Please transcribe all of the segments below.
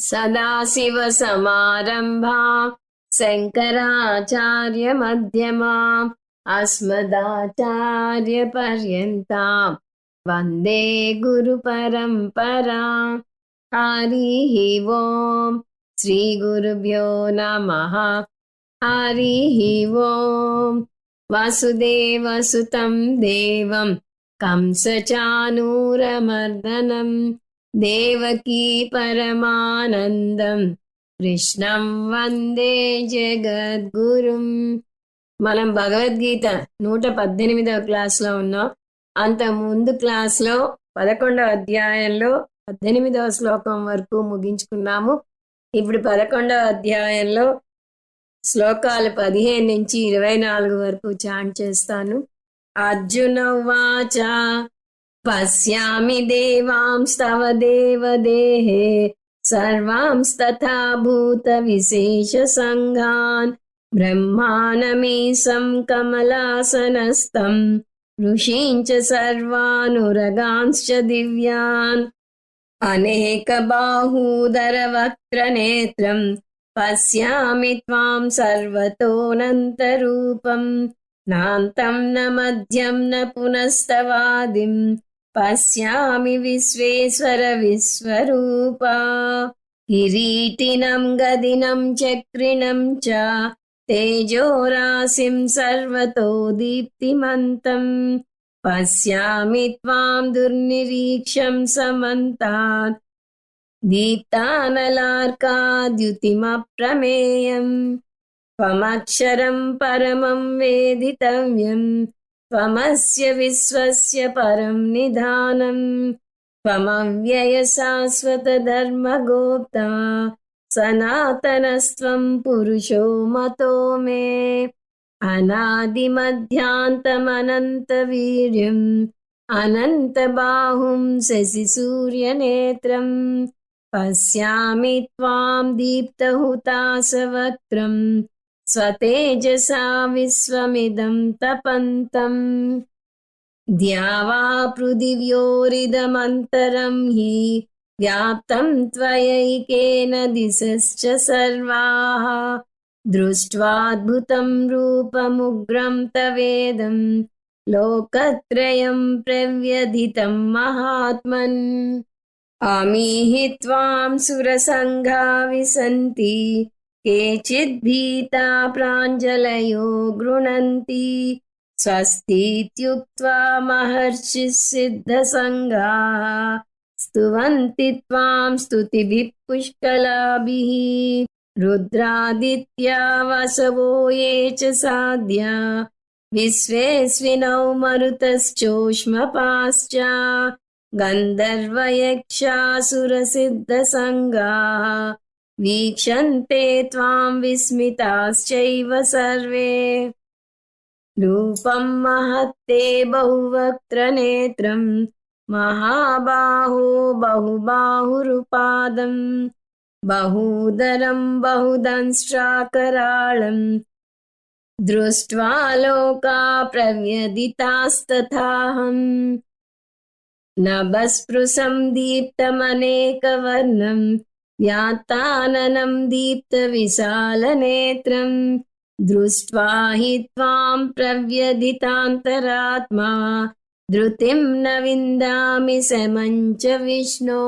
सदाशिवसमारम्भां शङ्कराचार्यमध्यमाम् अस्मदाचार्यपर्यन्तां वन्दे गुरुपरम्पराम्। हरिः ओम् श्रीगुरुभ्यो नमः। हरिः ओम् वसुदेवसुतं देवं कंसचानूरमर्दनं देवकी పరమానందం కృష్ణం వందే జగద్గురుం. మనం భగవద్గీత 118వ క్లాస్లో ఉన్నాం. అంత ముందు క్లాస్లో 11వ అధ్యాయంలో 18వ శ్లోకం వరకు ముగించుకున్నాము. ఇప్పుడు 11వ అధ్యాయంలో శ్లోకాలు 15 నుంచి 24 వరకు చాంట్ చేస్తాను. అర్జున ఉవాచ పశ్యామి దేవాంస్తవ దేవదేహే సర్వాంస్తథా భూత విశేష సంఘాన్ బ్రహ్మానమీశం కమలాసనస్థం ఋషీంచ సర్వానురగాంశ్చ దివ్యాన్ అనేక బాహూదర వక్త్ర నేత్రం పశ్యామి త్వాం సర్వతోనంతరూపం నాంతం న మధ్యం న పునస్తవాదిం పశ్యామి విశ్వేశ్వర విశ్వరూపా. కిరీటినం గదినం చక్రిణం చ తేజోరాశిం సర్వతో దీప్తిమంతం పశ్యామి త్వాం దుర్నిరీక్షం సమంతాత్ దీప్తానలార్కాద్యుతిమప్రమేయం త్వమక్షరం పరమం వేదితవ్యం త్వమస్య విశ్వస్య పరం నిధానం త్వమవ్యయ శాశ్వత ధర్మగోప్తా సనాతనస్త్వం పురుషో మతో మే అనాదిమధ్యాంతమనంత వీర్యం అనంత బాహుం శశి సూర్యనేత్రం పశ్యామి త్వాం దీప్తహుతాసవక్త్రం స్వతేజసా విశ్వమిదం తపంతం ద్యావా పృథివ్యోరిదమంతరం హి వ్యాప్తం త్వయైకేన దిశశ్చ సర్వాః దృష్ట్వాద్భుతం రూపముగ్రం తవేదం లోకత్రయం ప్రవ్యధితం మహాత్మన్. ఆమీహి త్వాం సురసంఘా విసంతి కేచిద్భీతా ప్రాంజలయో గృణంతి స్వస్తిత్యుక్త్వా మహర్షిః సిద్ధసంఘాః స్తువంతి త్వాం స్తుతిభిః పుష్కలాభిః. రుద్రాదిత్యా వసవో ఏ చ సాధ్యా విశ్వేస్వినౌ మరుతశ్చోష్మపాశ్చ గంధర్వయక్షాసురసిద్ధసంఘాః వీక్షంతే త్వాం విస్మితాశ్చైవ సర్వే. రూపం మహత్తే బహువక్త్రనేత్రం మహాబాహో బహుబాహురుపాదం బహూదరం బహుదంష్ట్రాకరాళం దృష్ట్వా లోకా ప్రవ్యదితాస్తథాహం నభస్పృశం దీప్తమనేకవర్ణం వ్యాత్తాననం దీప్తవిశాలనేత్రం దృష్ట్వా హి త్వాం ప్రవ్యదితాంతరాత్మా ధృతిం న విందామి శమంచ విష్ణో.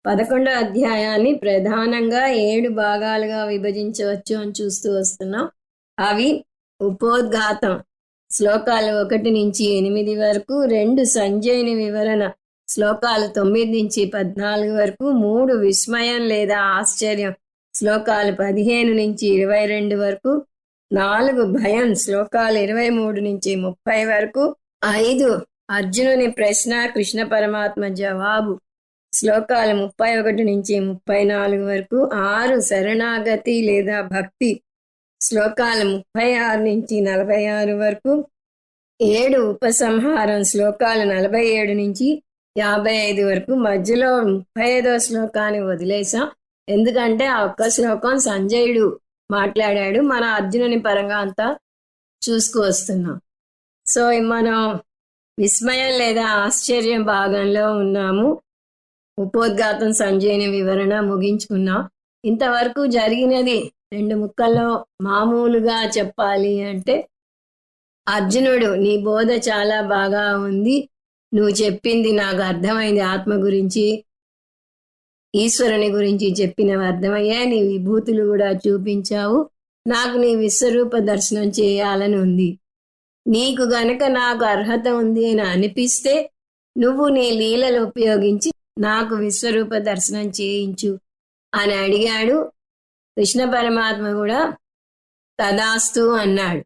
11వ అధ్యాయాన్ని ప్రధానంగా 7 భాగాలుగా విభజించవచ్చు అని చూస్తూ వస్తున్నాం. అవి ఉపోద్ఘాతం శ్లోకాలు 1 నుంచి 8 వరకు, 2 సంజయుని వివరణ శ్లోకాలు 9 నుంచి 14 వరకు, 3 విస్మయం లేదా ఆశ్చర్యం శ్లోకాలు 15 నుంచి 22 వరకు, 4 భయం శ్లోకాలు 23 నుంచి 30 వరకు, 5 అర్జునుని ప్రశ్న కృష్ణ పరమాత్మ జవాబు శ్లోకాలు 31 నుంచి 34 వరకు, 6 శరణాగతి లేదా భక్తి శ్లోకాలు 36 నుంచి 46 వరకు, 7 ఉపసంహారం శ్లోకాలు 47 నుంచి 55 వరకు. మధ్యలో 35వ శ్లోకాన్ని వదిలేసాం, ఎందుకంటే ఆ ఒక్క శ్లోకం సంజయుడు మాట్లాడాడు, మన అర్జునుని పరంగా అంతా చూసుకు వస్తున్నాం. సో మనం విస్మయం లేదా ఆశ్చర్యం భాగంలో ఉన్నాము. ఉపోద్ఘాతం సంజయుని వివరణ ముగించుకున్నాం. ఇంతవరకు జరిగినది 2 ముక్కల్లో మామూలుగా చెప్పాలి అంటే, అర్జునుడు నీ బోధ చాలా బాగా ఉంది, నువ్వు చెప్పింది నాకు అర్థమైంది, ఆత్మ గురించి ఈశ్వరుని గురించి చెప్పినవి అర్థమయ్యా, నీ విభూతులు కూడా చూపించావు, నాకు నీ విశ్వరూప దర్శనం చేయాలని ఉంది. నీకు గనక నాకు అర్హత ఉంది అని అనిపిస్తే నువ్వు నీ లీలలు ఉపయోగించి నాకు విశ్వరూప దర్శనం చేయించు అని అడిగాడు. కృష్ణ పరమాత్మ కూడా తదాస్తు అన్నాడు.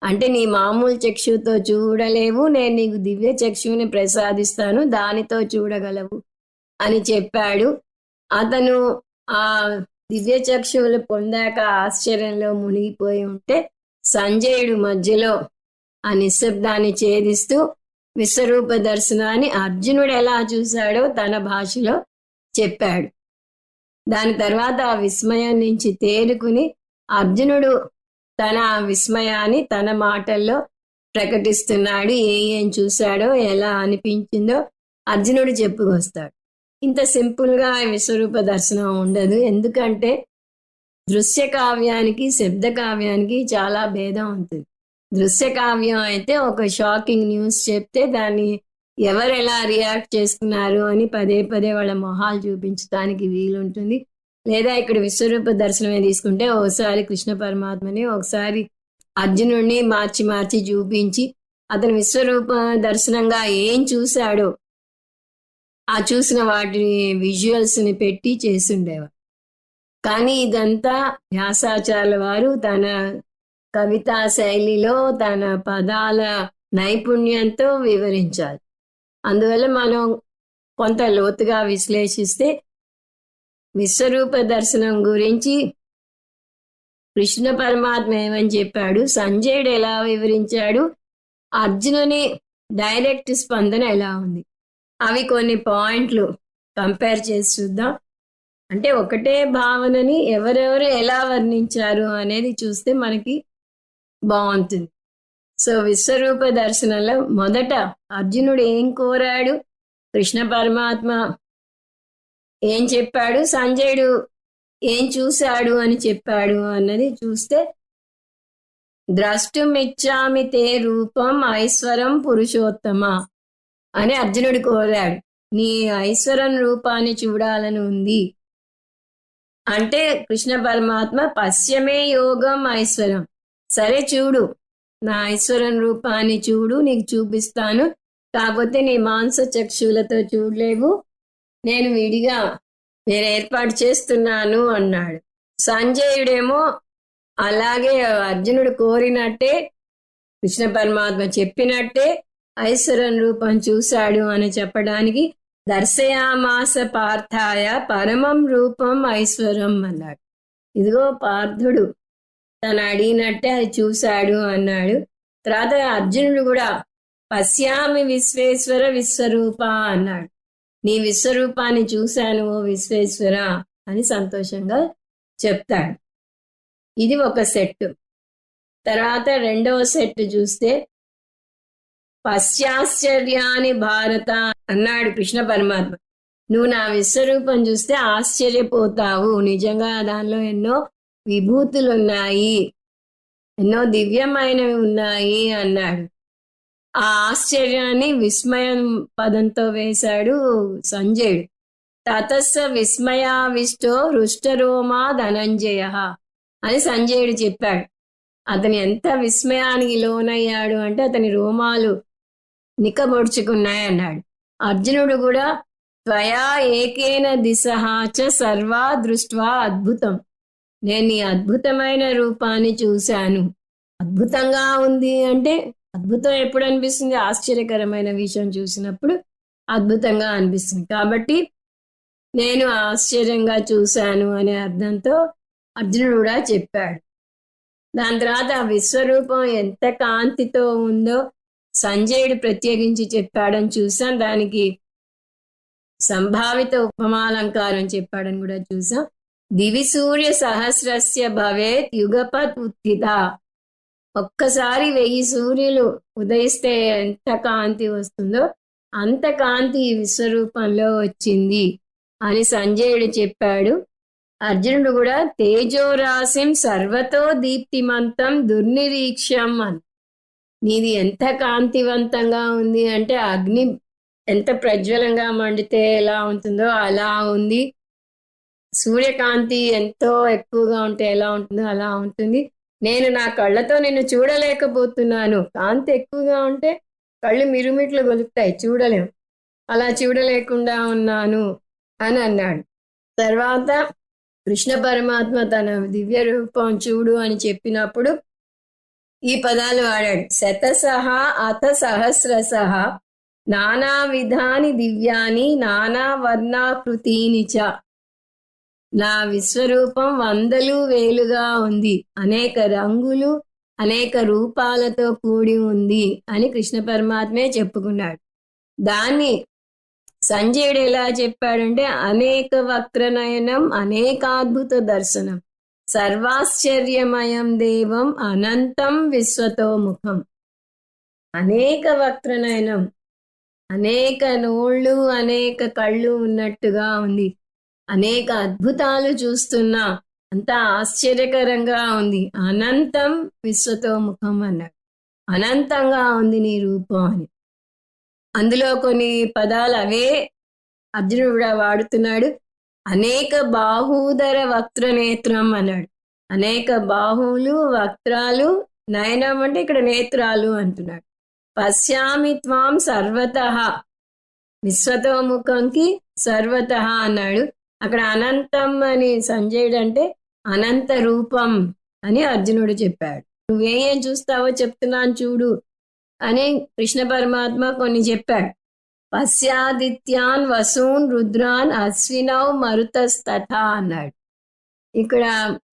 అంటే నీ మామూలు చక్షుతో చూడలేవు, నేను నీకు దివ్య చక్షువుని ప్రసాదిస్తాను, దానితో చూడగలవు అని చెప్పాడు. అతను ఆ దివ్య చక్షువులు పొందాక ఆశ్చర్యంలో మునిగిపోయి ఉంటే సంజయుడు మధ్యలో ఆ నిశ్శబ్దాన్ని ఛేదిస్తూ విశ్వరూప దర్శనాన్ని అర్జునుడు ఎలా చూశాడో తన భాషలో చెప్పాడు. దాని తర్వాత ఆ విస్మయం నుంచి తేరుకుని అర్జునుడు తన విస్మయాన్ని తన మాటల్లో ప్రకటిస్తున్నాడు. ఏం చూశాడో ఎలా అనిపించిందో అర్జునుడు చెప్పుకొస్తాడు. ఇంత సింపుల్గా విశ్వరూప దర్శనం ఉండదు. ఎందుకంటే దృశ్య కావ్యానికి శబ్ద కావ్యానికి చాలా భేదం ఉంటుంది. దృశ్య కావ్యం అయితే ఒక షాకింగ్ న్యూస్ చెప్తే దాన్ని ఎవరు ఎలా రియాక్ట్ చేసుకున్నారు అని పదే పదే వాళ్ళ మొహాలు చూపించడానికి వీలుంటుంది. లేదా ఇక్కడ విశ్వరూప దర్శనమే తీసుకుంటే ఒకసారి కృష్ణ పరమాత్మని, ఒకసారి అర్జునుడిని మార్చి మార్చి చూపించి అతను విశ్వరూప దర్శనంగా ఏం చూశాడో ఆ చూసిన వాటిని విజువల్స్ని పెట్టి చేసుండేవారు. కానీ ఇదంతా వ్యాసాచార్యుల వారు తన కవితా శైలిలో తన పదాల నైపుణ్యంతో వివరించాలి. అందువల్ల మనం కొంత లోతుగా విశ్లేషిస్తే విశ్వరూప దర్శనం గురించి కృష్ణ పరమాత్మ ఏమని చెప్పాడు, సంజయుడు ఎలా వివరించాడు, అర్జునుని డైరెక్ట్ స్పందన ఎలా ఉంది, అవి కొన్ని పాయింట్లు కంపేర్ చేసి చూద్దాం. అంటే ఒకటే భావనని ఎవరెవరు ఎలా వర్ణించారు అనేది చూస్తే మనకి బాగుంటుంది. సో విశ్వరూప దర్శనంలో మొదట అర్జునుడు ఏం కోరాడు, కృష్ణ పరమాత్మ ఏం చెప్పాడు, సంజయుడు ఏం చూశాడు అని చెప్పాడు అన్నది చూస్తే, ద్రష్టుమిచ్చామి తే రూపం ఐశ్వరం పురుషోత్తమ అని అర్జునుడు కోరాడు. నీ ఐశ్వరం రూపాన్ని చూడాలని ఉంది అంటే కృష్ణ పరమాత్మ పశ్యమే యోగం ఐశ్వరం, సరే చూడు, నా ఐశ్వరం రూపాన్ని చూడు, నీకు చూపిస్తాను, కాకపోతే నీ మాంస చక్షులతో చూడలేవు, నేను విడిగా నేను ఏర్పాటు చేస్తున్నాను అన్నాడు. సంజయుడేమో అలాగే అర్జునుడు కోరినట్టే కృష్ణ పరమాత్మ చెప్పినట్టే ఐశ్వరం రూపం చూశాడు అని చెప్పడానికి దర్శయామాస పార్థాయ పరమం రూపం ఐశ్వరం అన్నాడు. ఇదిగో పార్థుడు తను అడిగినట్టే అది చూశాడు అన్నాడు. తర్వాత అర్జునుడు కూడా పశ్యామి విశ్వేశ్వర విశ్వరూప అన్నాడు. నీ విశ్వరూపాన్ని చూశాను ఓ విశ్వేశ్వర అని సంతోషంగా చెప్తాడు. ఇది ఒక సెట్. తర్వాత రెండవ సెట్ చూస్తే పశ్చాశ్చర్యాన్ని భారత అన్నాడు కృష్ణ పరమాత్మ. నువ్వు నా విశ్వరూపం చూస్తే ఆశ్చర్యపోతావు, నిజంగా దానిలో ఎన్నో విభూతులు ఉన్నాయి, ఎన్నో దివ్యమైనవి ఉన్నాయి అన్నాడు. ఆ ఆశ్చర్యాన్ని విస్మయం పదంతో వేశాడు సంజయుడు. తతస్స విస్మయావిష్టో హృష్టరోమా ధనంజయ అని సంజయుడు చెప్పాడు. అతను ఎంత విస్మయానికి లోనయ్యాడు అంటే అతని రోమాలు నిక్కబొడుచుకున్నాయన్నాడు. అర్జునుడు కూడా త్వయా ఏకేన దిశహాచ సర్వా దృష్ట్వా అద్భుతం, నేను ఈ అద్భుతమైన రూపాన్ని చూశాను. అద్భుతంగా ఉంది అంటే అద్భుతం ఎప్పుడు అనిపిస్తుంది, ఆశ్చర్యకరమైన విషయం చూసినప్పుడు అద్భుతంగా అనిపిస్తుంది. కాబట్టి నేను ఆశ్చర్యంగా చూశాను అనే అర్థంతో అర్జునుడు కూడా చెప్పాడు. దాని తర్వాత ఆ విశ్వరూపం ఎంత కాంతితో ఉందో సంజయుడు ప్రత్యేకించి చెప్పాడని చూసాం. దానికి సంభావిత ఉపమాలంకారం చెప్పాడని కూడా చూసాం. దివి సూర్య సహస్రస్య భవేత్ యుగపత్ ఉత్థిత, ఒక్కసారి 1000 సూర్యులు ఉదయిస్తే ఎంత కాంతి వస్తుందో అంత కాంతి ఈ విశ్వరూపంలో వచ్చింది అని సంజయుడు చెప్పాడు. అర్జునుడు కూడా తేజోరాశిం సర్వతో దీప్తిమంతం దుర్నిరీక్ష్యం అని. నీది ఎంత కాంతివంతంగా ఉంది అంటే అగ్ని ఎంత ప్రజ్వలంగా మండితే ఎలా ఉంటుందో అలా ఉంది. సూర్యకాంతి ఎంతో ఎక్కువగా ఉంటే ఎలా ఉంటుందో అలా ఉంటుంది. నేను నా కళ్ళతో నిన్ను చూడలేకపోతున్నాను. కాంతి ఎక్కువగా ఉంటే కళ్ళు మిరుమిట్లు గొలుపుతాయి, చూడలేం. అలా చూడలేకుండా ఉన్నాను అని అన్నాడు. తర్వాత కృష్ణ పరమాత్మ తన దివ్య రూపం చూడు అని చెప్పినప్పుడు ఈ పదాలు వాడాడు. శతసహ అథ సహస్రసహ నానా విధాని దివ్యాని నానా వర్ణాకృతీని చ. నా విశ్వరూపం వందలు వేలుగా ఉంది, అనేక రంగులు అనేక రూపాలతో కూడి ఉంది అని కృష్ణ పరమాత్మే చెప్పుకున్నాడు. దాన్ని సంజయుడు ఎలా చెప్పాడంటే అనేక వక్రనయనం అనేకాద్భుత దర్శనం సర్వాశ్చర్యమయం దేవం అనంతం విశ్వతోముఖం. అనేక వక్రనయనం, అనేక నోళ్ళు అనేక కళ్ళు ఉన్నట్టుగా ఉంది, అనేక అద్భుతాలు చూస్తున్నా, అంతా ఆశ్చర్యకరంగా ఉంది. అనంతం విశ్వతోముఖం అన్నాడు. అనంతంగా ఉంది నీ రూపం అని. అందులో కొన్ని పదాలు అవే అర్జునుడు కూడా వాడుతున్నాడు. అనేక బాహూదర వక్త్రనేత్రం అన్నాడు. అనేక బాహువులు వక్త్రాలు, నయనం అంటే ఇక్కడ నేత్రాలు అంటున్నాడు. పశ్యామి త్వాం సర్వతః, విశ్వతోముఖంకి సర్వతః అన్నాడు. అక్కడ అనంతం అని సంజయుడు అంటే అనంత రూపం అని అర్జునుడు చెప్పాడు. నువ్వేం చూస్తావో చెప్తున్నాను చూడు అని కృష్ణ పరమాత్మ కొన్ని చెప్పాడు. పశ్యాదిత్యాన్ వసూన్ రుద్రాన్ అశ్వినౌ మరుతస్తథ అన్నాడు. ఇక్కడ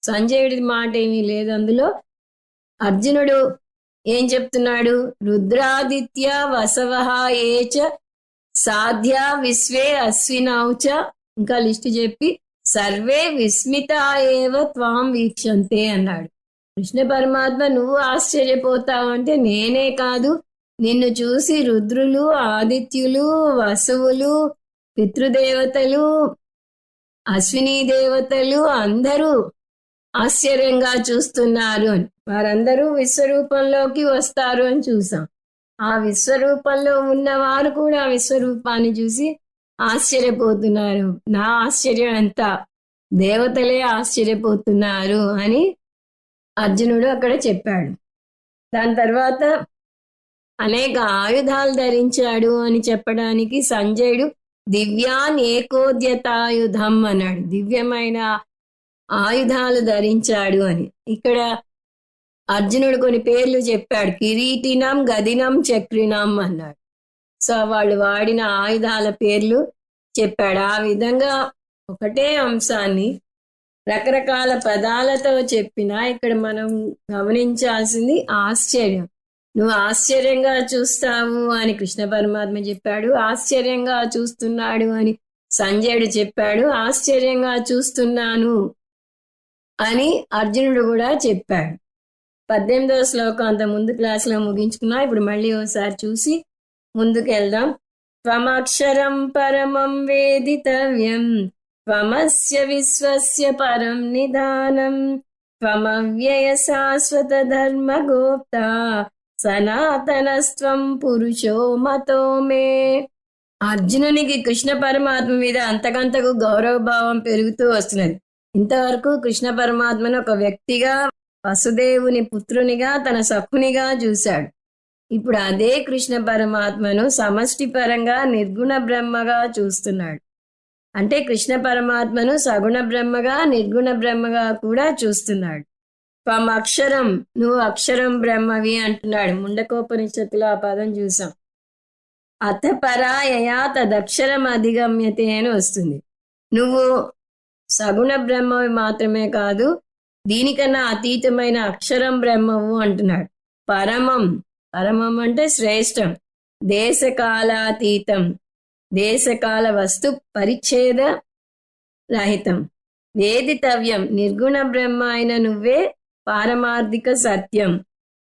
సంజయుడి మాట ఏమీ లేదు. అందులో అర్జునుడు ఏం చెప్తున్నాడు? రుద్రాదిత్య వసవః ఏచ సాధ్య విశ్వే అశ్వినౌచ, ఇంకా లిస్టు చెప్పి సర్వే విస్మితా ఏవ త్వాం వీక్షంతే అన్నాడు. కృష్ణ పరమాత్మ నువ్వు ఆశ్చర్యపోతావు అంటే నేనే కాదు, నిన్ను చూసి రుద్రులు, ఆదిత్యులు, వసువులు, పితృదేవతలు, అశ్విని దేవతలు అందరూ ఆశ్చర్యంగా చూస్తున్నారు అని. వారందరూ విశ్వరూపంలోకి వస్తారు అని చూసాం. ఆ విశ్వరూపంలో ఉన్నవారు కూడా విశ్వరూపాన్ని చూసి ఆశ్చర్యపోతున్నారు. నా ఆశ్చర్యం ఎంత, దేవతలే ఆశ్చర్యపోతున్నారు అని అర్జునుడు అక్కడ చెప్పాడు. దాని తర్వాత అనేక ఆయుధాలు ధరించాడు అని చెప్పడానికి సంజయుడు దివ్యాన్ ఏకోద్యతాయుధం అన్నాడు. దివ్యమైన ఆయుధాలు ధరించాడు అని. ఇక్కడ అర్జునుడు కొన్ని పేర్లు చెప్పాడు. కిరీటినం, గదినం, చక్రినం అన్నాడు. సో వాళ్ళు వాడిన ఆయుధాల పేర్లు చెప్పాడు. ఆ విధంగా ఒకటే అంశాన్ని రకరకాల పదాలతో చెప్పినా ఇక్కడ మనం గమనించాల్సింది ఆశ్చర్యం. నువ్వు ఆశ్చర్యంగా చూస్తావు అని కృష్ణ పరమాత్మ చెప్పాడు. ఆశ్చర్యంగా చూస్తున్నాడు అని సంజయుడు చెప్పాడు. ఆశ్చర్యంగా చూస్తున్నాను అని అర్జునుడు కూడా చెప్పాడు. 18వ శ్లోకం అంత ముందు క్లాసులో ముగించుకున్నా. ఇప్పుడు మళ్ళీ ఒకసారి చూసి ముందుకెళ్దాం. త్వమక్షరం పరమం వేదితవ్యం త్వమస్య విశ్వస్య పరం నిధానం త్వమవ్యయ శాశ్వత ధర్మ గోప్త సనాతనస్త్వం పురుషో మతో మే. అర్జునునికి కృష్ణ పరమాత్మ మీద అంతకంతకు గౌరవభావం పెరుగుతూ వస్తున్నది. ఇంతవరకు కృష్ణ పరమాత్మను ఒక వ్యక్తిగా, వసుదేవుని పుత్రునిగా, తన సఖునిగా చూశాడు. ఇప్పుడు అదే కృష్ణ పరమాత్మను సమష్టి పరంగా నిర్గుణ బ్రహ్మగా చూస్తున్నాడు. అంటే కృష్ణ పరమాత్మను సగుణ బ్రహ్మగా, నిర్గుణ బ్రహ్మగా కూడా చూస్తున్నాడు. త్వం అక్షరం, నువ్వు అక్షరం బ్రహ్మవి అంటున్నాడు. ముండకోపనిషత్తులో ఆ పదం చూసాం. అథ పరాయయా తదక్షరం అధిగమ్యతే అని వస్తుంది. నువ్వు సగుణ బ్రహ్మవి మాత్రమే కాదు, దీనికన్నా అతీతమైన అక్షరం బ్రహ్మవు అంటున్నాడు. పరమం, పరమం అంటే శ్రేష్టం, దేశకాలాతీతం, దేశకాల వస్తు పరిచ్ఛేద రహితం, వేదితవ్యం, నిర్గుణ బ్రహ్మ అయిన నువ్వే పారమార్థిక సత్యం,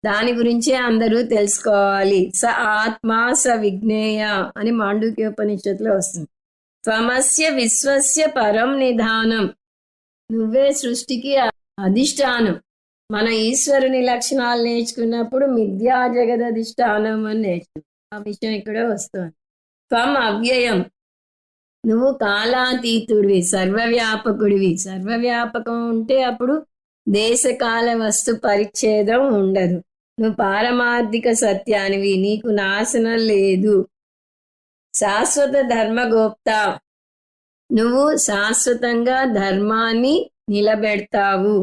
దాని గురించే అందరూ తెలుసుకోవాలి. స ఆత్మా స విజ్ఞేయ అని మాండూక్యోపనిషత్తులో వస్తుంది. త్వమస్య విశ్వస్య పరం నిధానం. నువ్వే సృష్టికి అధిష్టానం. మన ఈశ్వరుని లక్షణాలు నేర్చుకున్నప్పుడు మిథ్యా జగదధిష్టానం అని నేర్చుకున్నాం. ఆ విషయం ఇక్కడ వస్తుంది. త్వం అవ్యయం, నువ్వు కాలాతీతుడివి, సర్వవ్యాపకుడివి. సర్వవ్యాపకం ఉంటే అప్పుడు దేశకాల వస్తు పరిచ్ఛేదం ఉండదు. నువ్వు పారమార్థిక సత్యానివి, నీకు నాశనం లేదు. శాశ్వత ధర్మగోప్త, నువ్వు శాశ్వతంగా ధర్మాన్ని నిలబెడతావు.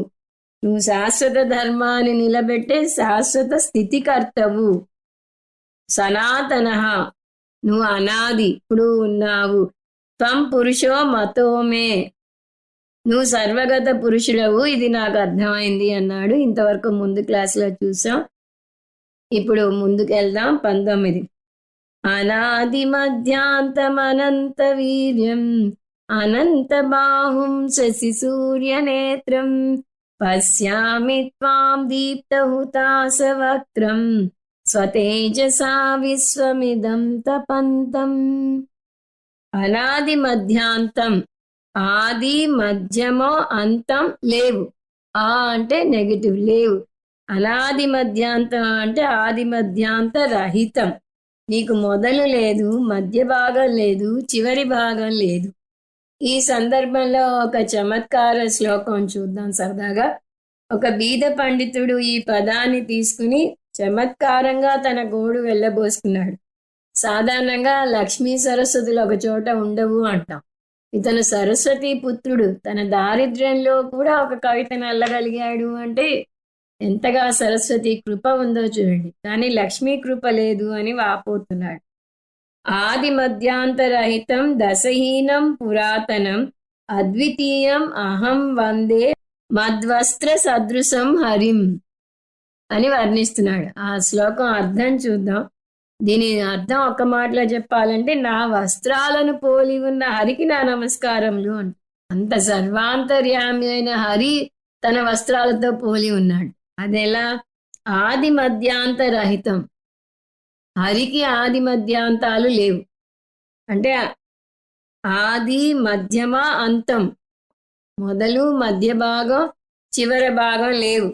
నువ్వు శాశ్వత ధర్మాన్ని నిలబెట్టే శాశ్వత స్థితికర్తవు. సనాతన, నువ్వు అనాది, ఇప్పుడు ఉన్నావు. త్వం పురుషో మతోమే, నువ్వు సర్వగత పురుషుడవు, ఇది నాకు అర్థమైంది అన్నాడు. ఇంతవరకు ముందు క్లాసులో చూసాం. ఇప్పుడు ముందుకెళ్దాం. 19. అనాది మధ్యాంతమనంత వీర్యం అనంత బాహుం శశి సూర్యనేత్రం పశ్యామి త్వాం దీప్తహుతాసవక్త్రం స్వతేజసా విశ్వమిదం తపంతం. అనాది మధ్యాంతం, ఆది మధ్యమో అంతం లేవు. ఆ అంటే నెగిటివ్, లేవు. అనాది మధ్యాంతం అంటే ఆది మధ్యాంత రహితం. నీకు మొదలు లేదు, మధ్య భాగం లేదు, చివరి భాగం లేదు. ఈ సందర్భంలో ఒక చమత్కార శ్లోకం చూద్దాం సరదాగా. ఒక బీద పండితుడు ఈ పదాన్ని తీసుకుని చమత్కారంగా తన గోడు వెళ్ళబోసుకున్నాడు. సాధారణంగా లక్ష్మీ సరస్వతులు ఒక చోట ఉండవు అంటాం. ఇతను సరస్వతి పుత్రుడు. తన దారిద్ర్యంలో కూడా ఒక కవితను అల్లగలిగాడు అంటే ఎంతగా సరస్వతి కృప ఉందో చూడండి. కానీ లక్ష్మీ కృప లేదు అని వాపోతున్నాడు. ఆది మధ్యాంతరహితం దశహీనం పురాతనం అద్వితీయం అహం వందే మద్వస్త్ర సదృశం హరిం అని వర్ణిస్తున్నాడు. ఆ శ్లోకం అర్థం చూద్దాం. దీని అర్థం ఒక మాటలో చెప్పాలంటే, నా వస్త్రాలను పోలి ఉన్న హరికి నా నమస్కారములు అంట. అంత సర్వాంతర్యామి అయిన హరి తన వస్త్రాలతో పోలి ఉన్నాడు. అదెలా? ఆది మధ్యాంత రహితం. హరికి ఆది మధ్యాంతాలు లేవు. అంటే ఆది మధ్యమ అంతం, మొదలు మధ్య భాగం చివరి భాగం లేవు.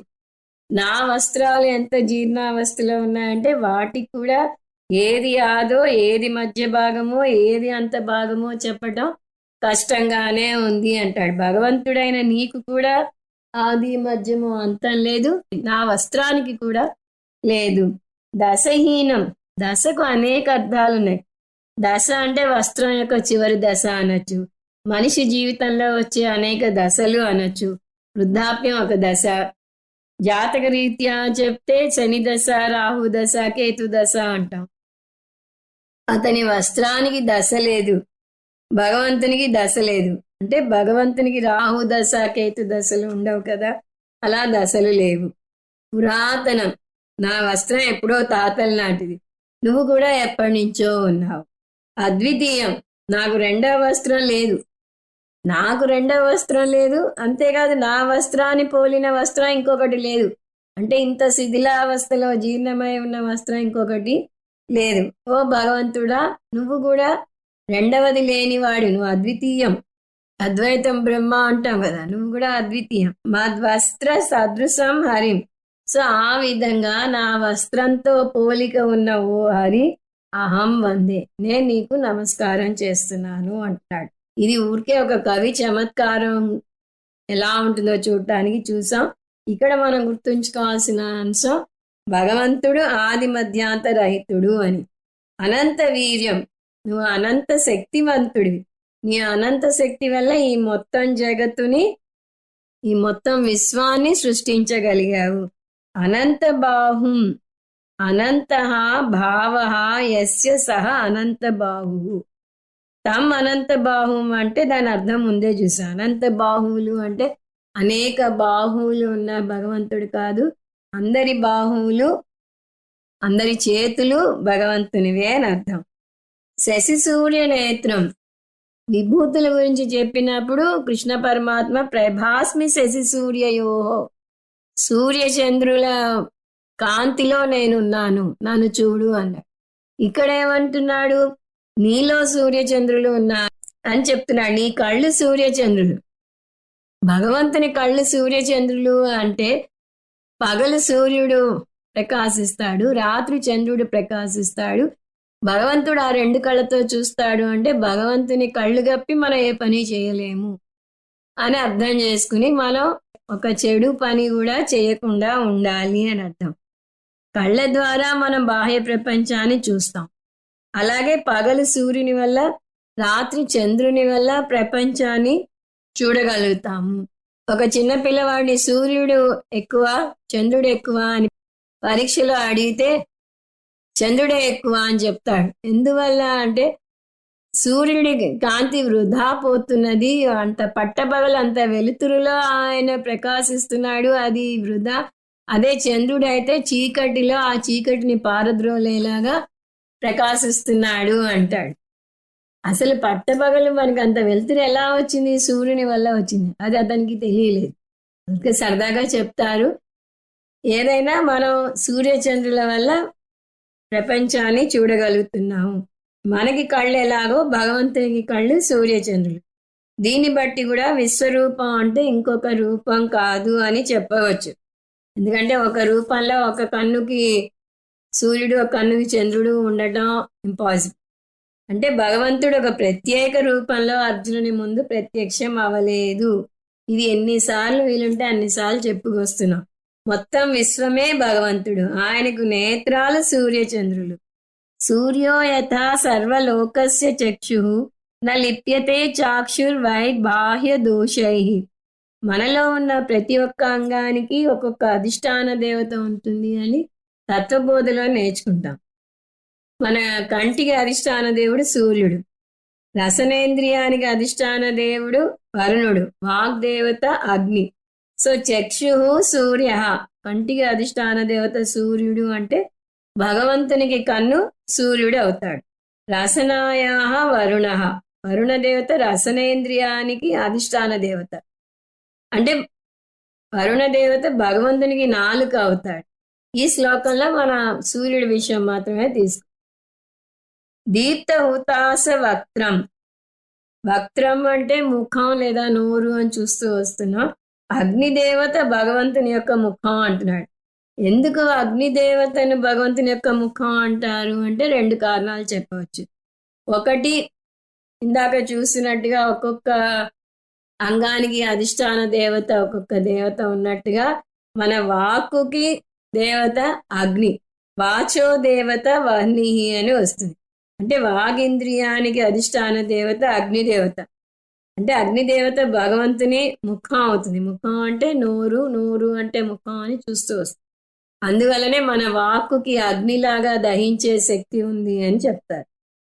నా వస్త్రాలు ఎంత జీర్ణావస్థలో ఉన్నాయంటే వాటికి కూడా ఏది ఆదో ఏది మధ్య భాగమో ఏది అంత భాగమో చెప్పటం కష్టంగానే ఉంది అంటాడు. భగవంతుడైన నీకు కూడా ఆది మధ్యమో అంతం లేదు, నా వస్త్రానికి కూడా లేదు. దశహీనం, దశకు అనేక అర్థాలు ఉన్నాయి. దశ అంటే వస్త్రం యొక్క చివరి దశ అనొచ్చు. మనిషి జీవితంలో వచ్చే అనేక దశలు అనొచ్చు. వృద్ధాప్యం ఒక దశ. జాతక రీత్యా చెప్తే శని దశ, రాహు దశ, కేతు దశ అంటాం. అతని వస్త్రానికి దశ లేదు, భగవంతునికి దశ లేదు. అంటే భగవంతునికి రాహు దశ, కేతు దశలు ఉండవు కదా, అలా దశలు లేవు. పురాతనం, నా వస్త్రం ఎప్పుడో తాతల నాటిది, నువ్వు కూడా ఎప్పటి నుంచో ఉన్నావు. అద్వితీయం, నాకు రెండవ వస్త్రం లేదు. నాకు రెండవ వస్త్రం లేదు, అంతేకాదు నా వస్త్రాన్ని పోలిన వస్త్రం ఇంకొకటి లేదు. అంటే ఇంత శిథిలావస్థలో జీర్ణమై ఉన్న వస్త్రం ఇంకొకటి లేదు. ఓ భగవంతుడా, నువ్వు కూడా రెండవది లేనివాడు, నువ్వు అద్వితీయం. అద్వైతం బ్రహ్మ అంటాం కదా, నువ్వు కూడా అద్వితీయం. మద్వస్త్ర సదృశం హరిం. సో ఆ విధంగా నా వస్త్రంతో పోలిక ఉన్న ఓ హరి, అహం వందే, నేను నీకు నమస్కారం చేస్తున్నాను అంటాడు. ఇది ఊరికే ఒక కవి చమత్కారం ఎలా ఉంటుందో చూడటానికి చూసాం. ఇక్కడ మనం గుర్తుంచుకోవాల్సిన అంశం, భగవంతుడు ఆది మధ్యాంత రహితుడు అని. అనంత వీర్యం, నువ్వు అనంత శక్తివంతుడివి. నీ అనంత శక్తి వల్ల ఈ మొత్తం జగత్తుని, ఈ మొత్తం విశ్వాన్ని సృష్టించగలిగావు. అనంత బాహుం, అనంత భావ యస్య సహ అనంత బాహు. తమ్ అనంత బాహుం అంటే దాని అర్థం ముందే చూసా. అనంత బాహువులు అంటే అనేక బాహువులు ఉన్న భగవంతుడు కాదు, అందరి బాహువులు, అందరి చేతులు భగవంతునివే అని అర్థం. శశి సూర్య నేత్రం, విభూతుల గురించి చెప్పినప్పుడు కృష్ణ పరమాత్మ ప్రభాస్మి శశి సూర్యయోహో, సూర్యచంద్రుల కాంతిలో నేనున్నాను, నన్ను చూడు అన్నాడు. ఇక్కడ ఏమంటున్నాడు? నీలో సూర్యచంద్రులు ఉన్నారు, అని చెప్తున్నాడు. నీ కళ్ళు సూర్యచంద్రులు. భగవంతుని కళ్ళు సూర్యచంద్రులు అంటే పగలు సూర్యుడు ప్రకాశిస్తాడు, రాత్రి చంద్రుడు ప్రకాశిస్తాడు. భగవంతుడు ఆ రెండు కళ్ళతో చూస్తాడు అంటే భగవంతుని కళ్ళు గప్పి మనం ఏ పని చేయలేము అని అర్థం చేసుకుని మనం ఒక చెడు పని కూడా చేయకుండా ఉండాలి అని అర్థం. కళ్ళ ద్వారా మనం బాహ్య ప్రపంచాన్ని చూస్తాం. అలాగే పగలు సూర్యుని వల్ల, రాత్రి చంద్రుని వల్ల ప్రపంచాన్ని చూడగలుగుతాము. ఒక చిన్న పిల్లవాడిని సూర్యుడు ఎక్కువ, చంద్రుడు ఎక్కువ అని పరీక్షలో అడిగితే చంద్రుడే ఎక్కువ అని చెప్తాడు. ఎందువల్ల అంటే సూర్యుడి కాంతి వృధా పోతున్నది, అంత పట్టపగలు అంత వెలుతురులో ఆయన ప్రకాశిస్తున్నాడు, అది వృధా. అదే చంద్రుడు అయితే చీకటిలో ఆ చీకటిని పారద్రోలేలాగా ప్రకాశిస్తున్నాడు అంటాడు. అసలు పట్టపగలు మనకి అంత వెలుతురు ఎలా వచ్చింది? సూర్యుని వల్ల వచ్చింది. అది అతనికి తెలియలేదు. అందుకే సరదాగా చెప్తారు, ఏదైనా మనం సూర్యచంద్రుల వల్ల ప్రపంచాన్ని చూడగలుగుతున్నాము. మనకి కళ్ళు ఎలాగో భగవంతునికి కళ్ళు సూర్యచంద్రులు. దీన్ని బట్టి కూడా విశ్వరూపం అంటే ఇంకొక రూపం కాదు అని చెప్పవచ్చు. ఎందుకంటే ఒక రూపంలో ఒక కన్నుకి సూర్యుడు, ఒక కన్నుకి చంద్రుడు ఉండటం ఇంపాసిబుల్. అంటే భగవంతుడు ఒక ప్రత్యేక రూపంలో అర్జునుని ముందు ప్రత్యక్షం అవ్వలేదు. ఇది ఎన్నిసార్లు వీలుంటే అన్నిసార్లు చెప్పుకొస్తున్నాం. మొత్తం విశ్వమే భగవంతుడు, ఆయనకు నేత్రాలు సూర్యచంద్రులు. సూర్యో యథా సర్వలోకస్య చక్షుః న లిప్యతే చాక్షుర్వై బాహ్య దోషై. మనలో ఉన్న ప్రతి ఒక్క అంగానికి ఒక్కొక్క అధిష్టాన దేవత ఉంటుంది అని తత్వబోధలో నేర్చుకుంటాం. మన కంటికి అధిష్టాన దేవుడు సూర్యుడు, రసనేంద్రియానికి అధిష్టాన దేవుడు వరుణుడు, వాగ్దేవత అగ్ని. సో చక్షు సూర్య, కంటికి అధిష్టాన దేవత సూర్యుడు అంటే భగవంతునికి కన్ను సూర్యుడు అవుతాడు. రసనాయా వరుణ, వరుణ దేవత రసనేంద్రియానికి అధిష్టాన దేవత అంటే వరుణ దేవత భగవంతునికి నాలుక అవుతాడు. ఈ శ్లోకంలో మన సూర్యుడి విషయం మాత్రమే తీసుకు. దీప్త హుతాస వక్త్రం, వక్త్రం అంటే ముఖం లేదా నోరు అని చూస్తూ వస్తున్నాం. అగ్నిదేవత భగవంతుని యొక్క ముఖం అంటున్నాడు. ఎందుకు అగ్నిదేవతను భగవంతుని యొక్క ముఖం అంటారు అంటే రెండు కారణాలు చెప్పవచ్చు. ఒకటి, ఇందాక చూసినట్టుగా ఒక్కొక్క అంగానికి అధిష్టాన దేవత ఒక్కొక్క దేవత ఉన్నట్టుగా మన వాక్కుకి దేవత అగ్ని, వాచో దేవత వహ్ని అని వస్తుంది. అంటే వాగింద్రియానికి అధిష్టాన దేవత అగ్నిదేవత. అంటే అగ్నిదేవత భగవంతుని ముఖం అవుతుంది. ముఖం అంటే నోరు, నోరు అంటే ముఖం అని చూస్తూ వస్తుంది. అందువల్లనే మన వాక్కుకి అగ్నిలాగా దహించే శక్తి ఉంది అని చెప్తారు.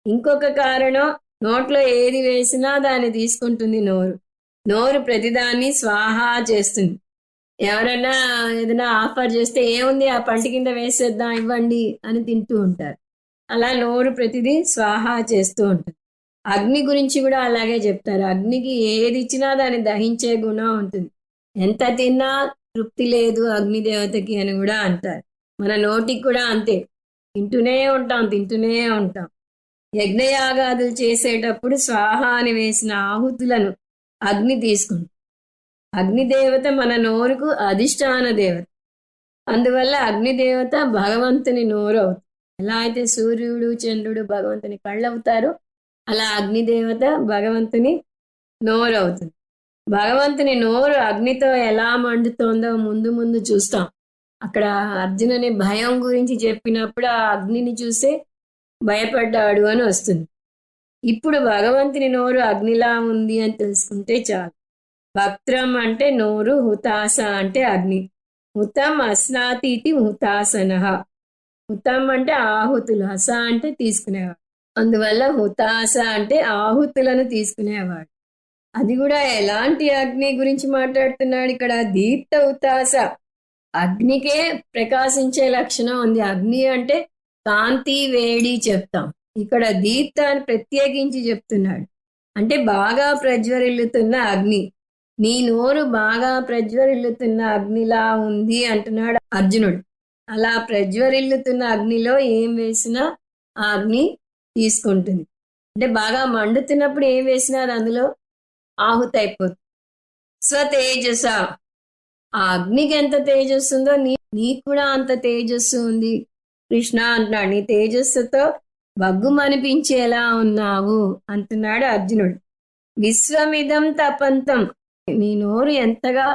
ఇంకొక కారణం, నోట్లో ఏది వేసినా దాన్ని తీసుకుంటుంది నోరు. నోరు ప్రతిదాన్ని స్వాహా చేస్తుంది. ఎవరైనా ఏదైనా ఆఫర్ చేస్తే ఏముంది ఆ పంట కింద వేసేద్దాం ఇవ్వండి అని తింటూ ఉంటారు. అలా నోరు ప్రతిదీ స్వాహా చేస్తూ ఉంటుంది. అగ్ని గురించి కూడా అలాగే చెప్తారు. అగ్నికి ఏది ఇచ్చినా దాన్ని దహించే గుణం ఉంటుంది. ఎంత తిన్నా తృప్తి లేదు అగ్నిదేవతకి అని కూడా అంటారు. మన నోటికి కూడా అంతే, తింటూనే ఉంటాం. యజ్ఞయాగాదులు చేసేటప్పుడు స్వాహ అని వేసిన ఆహుతులను అగ్ని తీసుకుంటాం. అగ్నిదేవత మన నోరుకు అధిష్టాన దేవత. అందువల్ల అగ్నిదేవత భగవంతుని నోరు అవుతుంది. ఎలా అయితే సూర్యుడు చంద్రుడు భగవంతుని కళ్ళు అవుతారో అలా అగ్నిదేవత భగవంతుని నోరు అవుతుంది. భగవంతుని నోరు అగ్నితో ఎలా మండుతోందో ముందు ముందు చూస్తాం. అక్కడ అర్జునుని భయం గురించి చెప్పినప్పుడు ఆ అగ్నిని చూసే భయపడ్డాడు అని వస్తుంది. ఇప్పుడు భగవంతుని నోరు అగ్నిలా ఉంది అని తెలుసుకుంటే చాలు. వక్త్రం అంటే నోరు, హుతాస అంటే అగ్ని. హుతం అస్నాతీతి హుతాసన. హుతం అంటే ఆహుతులు, హస అంటే తీసుకునేవాడు. అందువల్ల హుతాస అంటే ఆహుతులను తీసుకునేవాడు. అది కూడా ఎలాంటి అగ్ని గురించి మాట్లాడుతున్నాడు ఇక్కడ? దీప్త హుతాస, అగ్నికే ప్రకాశించే లక్షణం ఉంది. అగ్ని అంటే కాంతి, వేడి చెప్తాం. ఇక్కడ దీప్త అని ప్రత్యేకించి చెప్తున్నాడు. అంటే బాగా ప్రజ్వరిల్లుతున్న అగ్ని. నీ నోరు బాగా ప్రజ్వరిల్లుతున్న అగ్నిలా ఉంది అంటున్నాడు అర్జునుడు. అలా ప్రజ్వరిల్లుతున్న అగ్నిలో ఏం వేసినా ఆ అగ్ని తీసుకుంటుంది. అంటే బాగా మండుతున్నప్పుడు ఏం వేసినా అది అందులో ఆహుతి అయిపోతుంది. స్వతేజస, ఆ అగ్నికి ఎంత తేజస్సు ఉందో నీకు కూడా అంత తేజస్సు ఉంది కృష్ణ అంటున్నాడు. నీ తేజస్సుతో బగ్గుమనిపించేలా ఉన్నావు అంటున్నాడు అర్జునుడు. విశ్వమిదం తపంతం, నీ నోరు ఎంతగా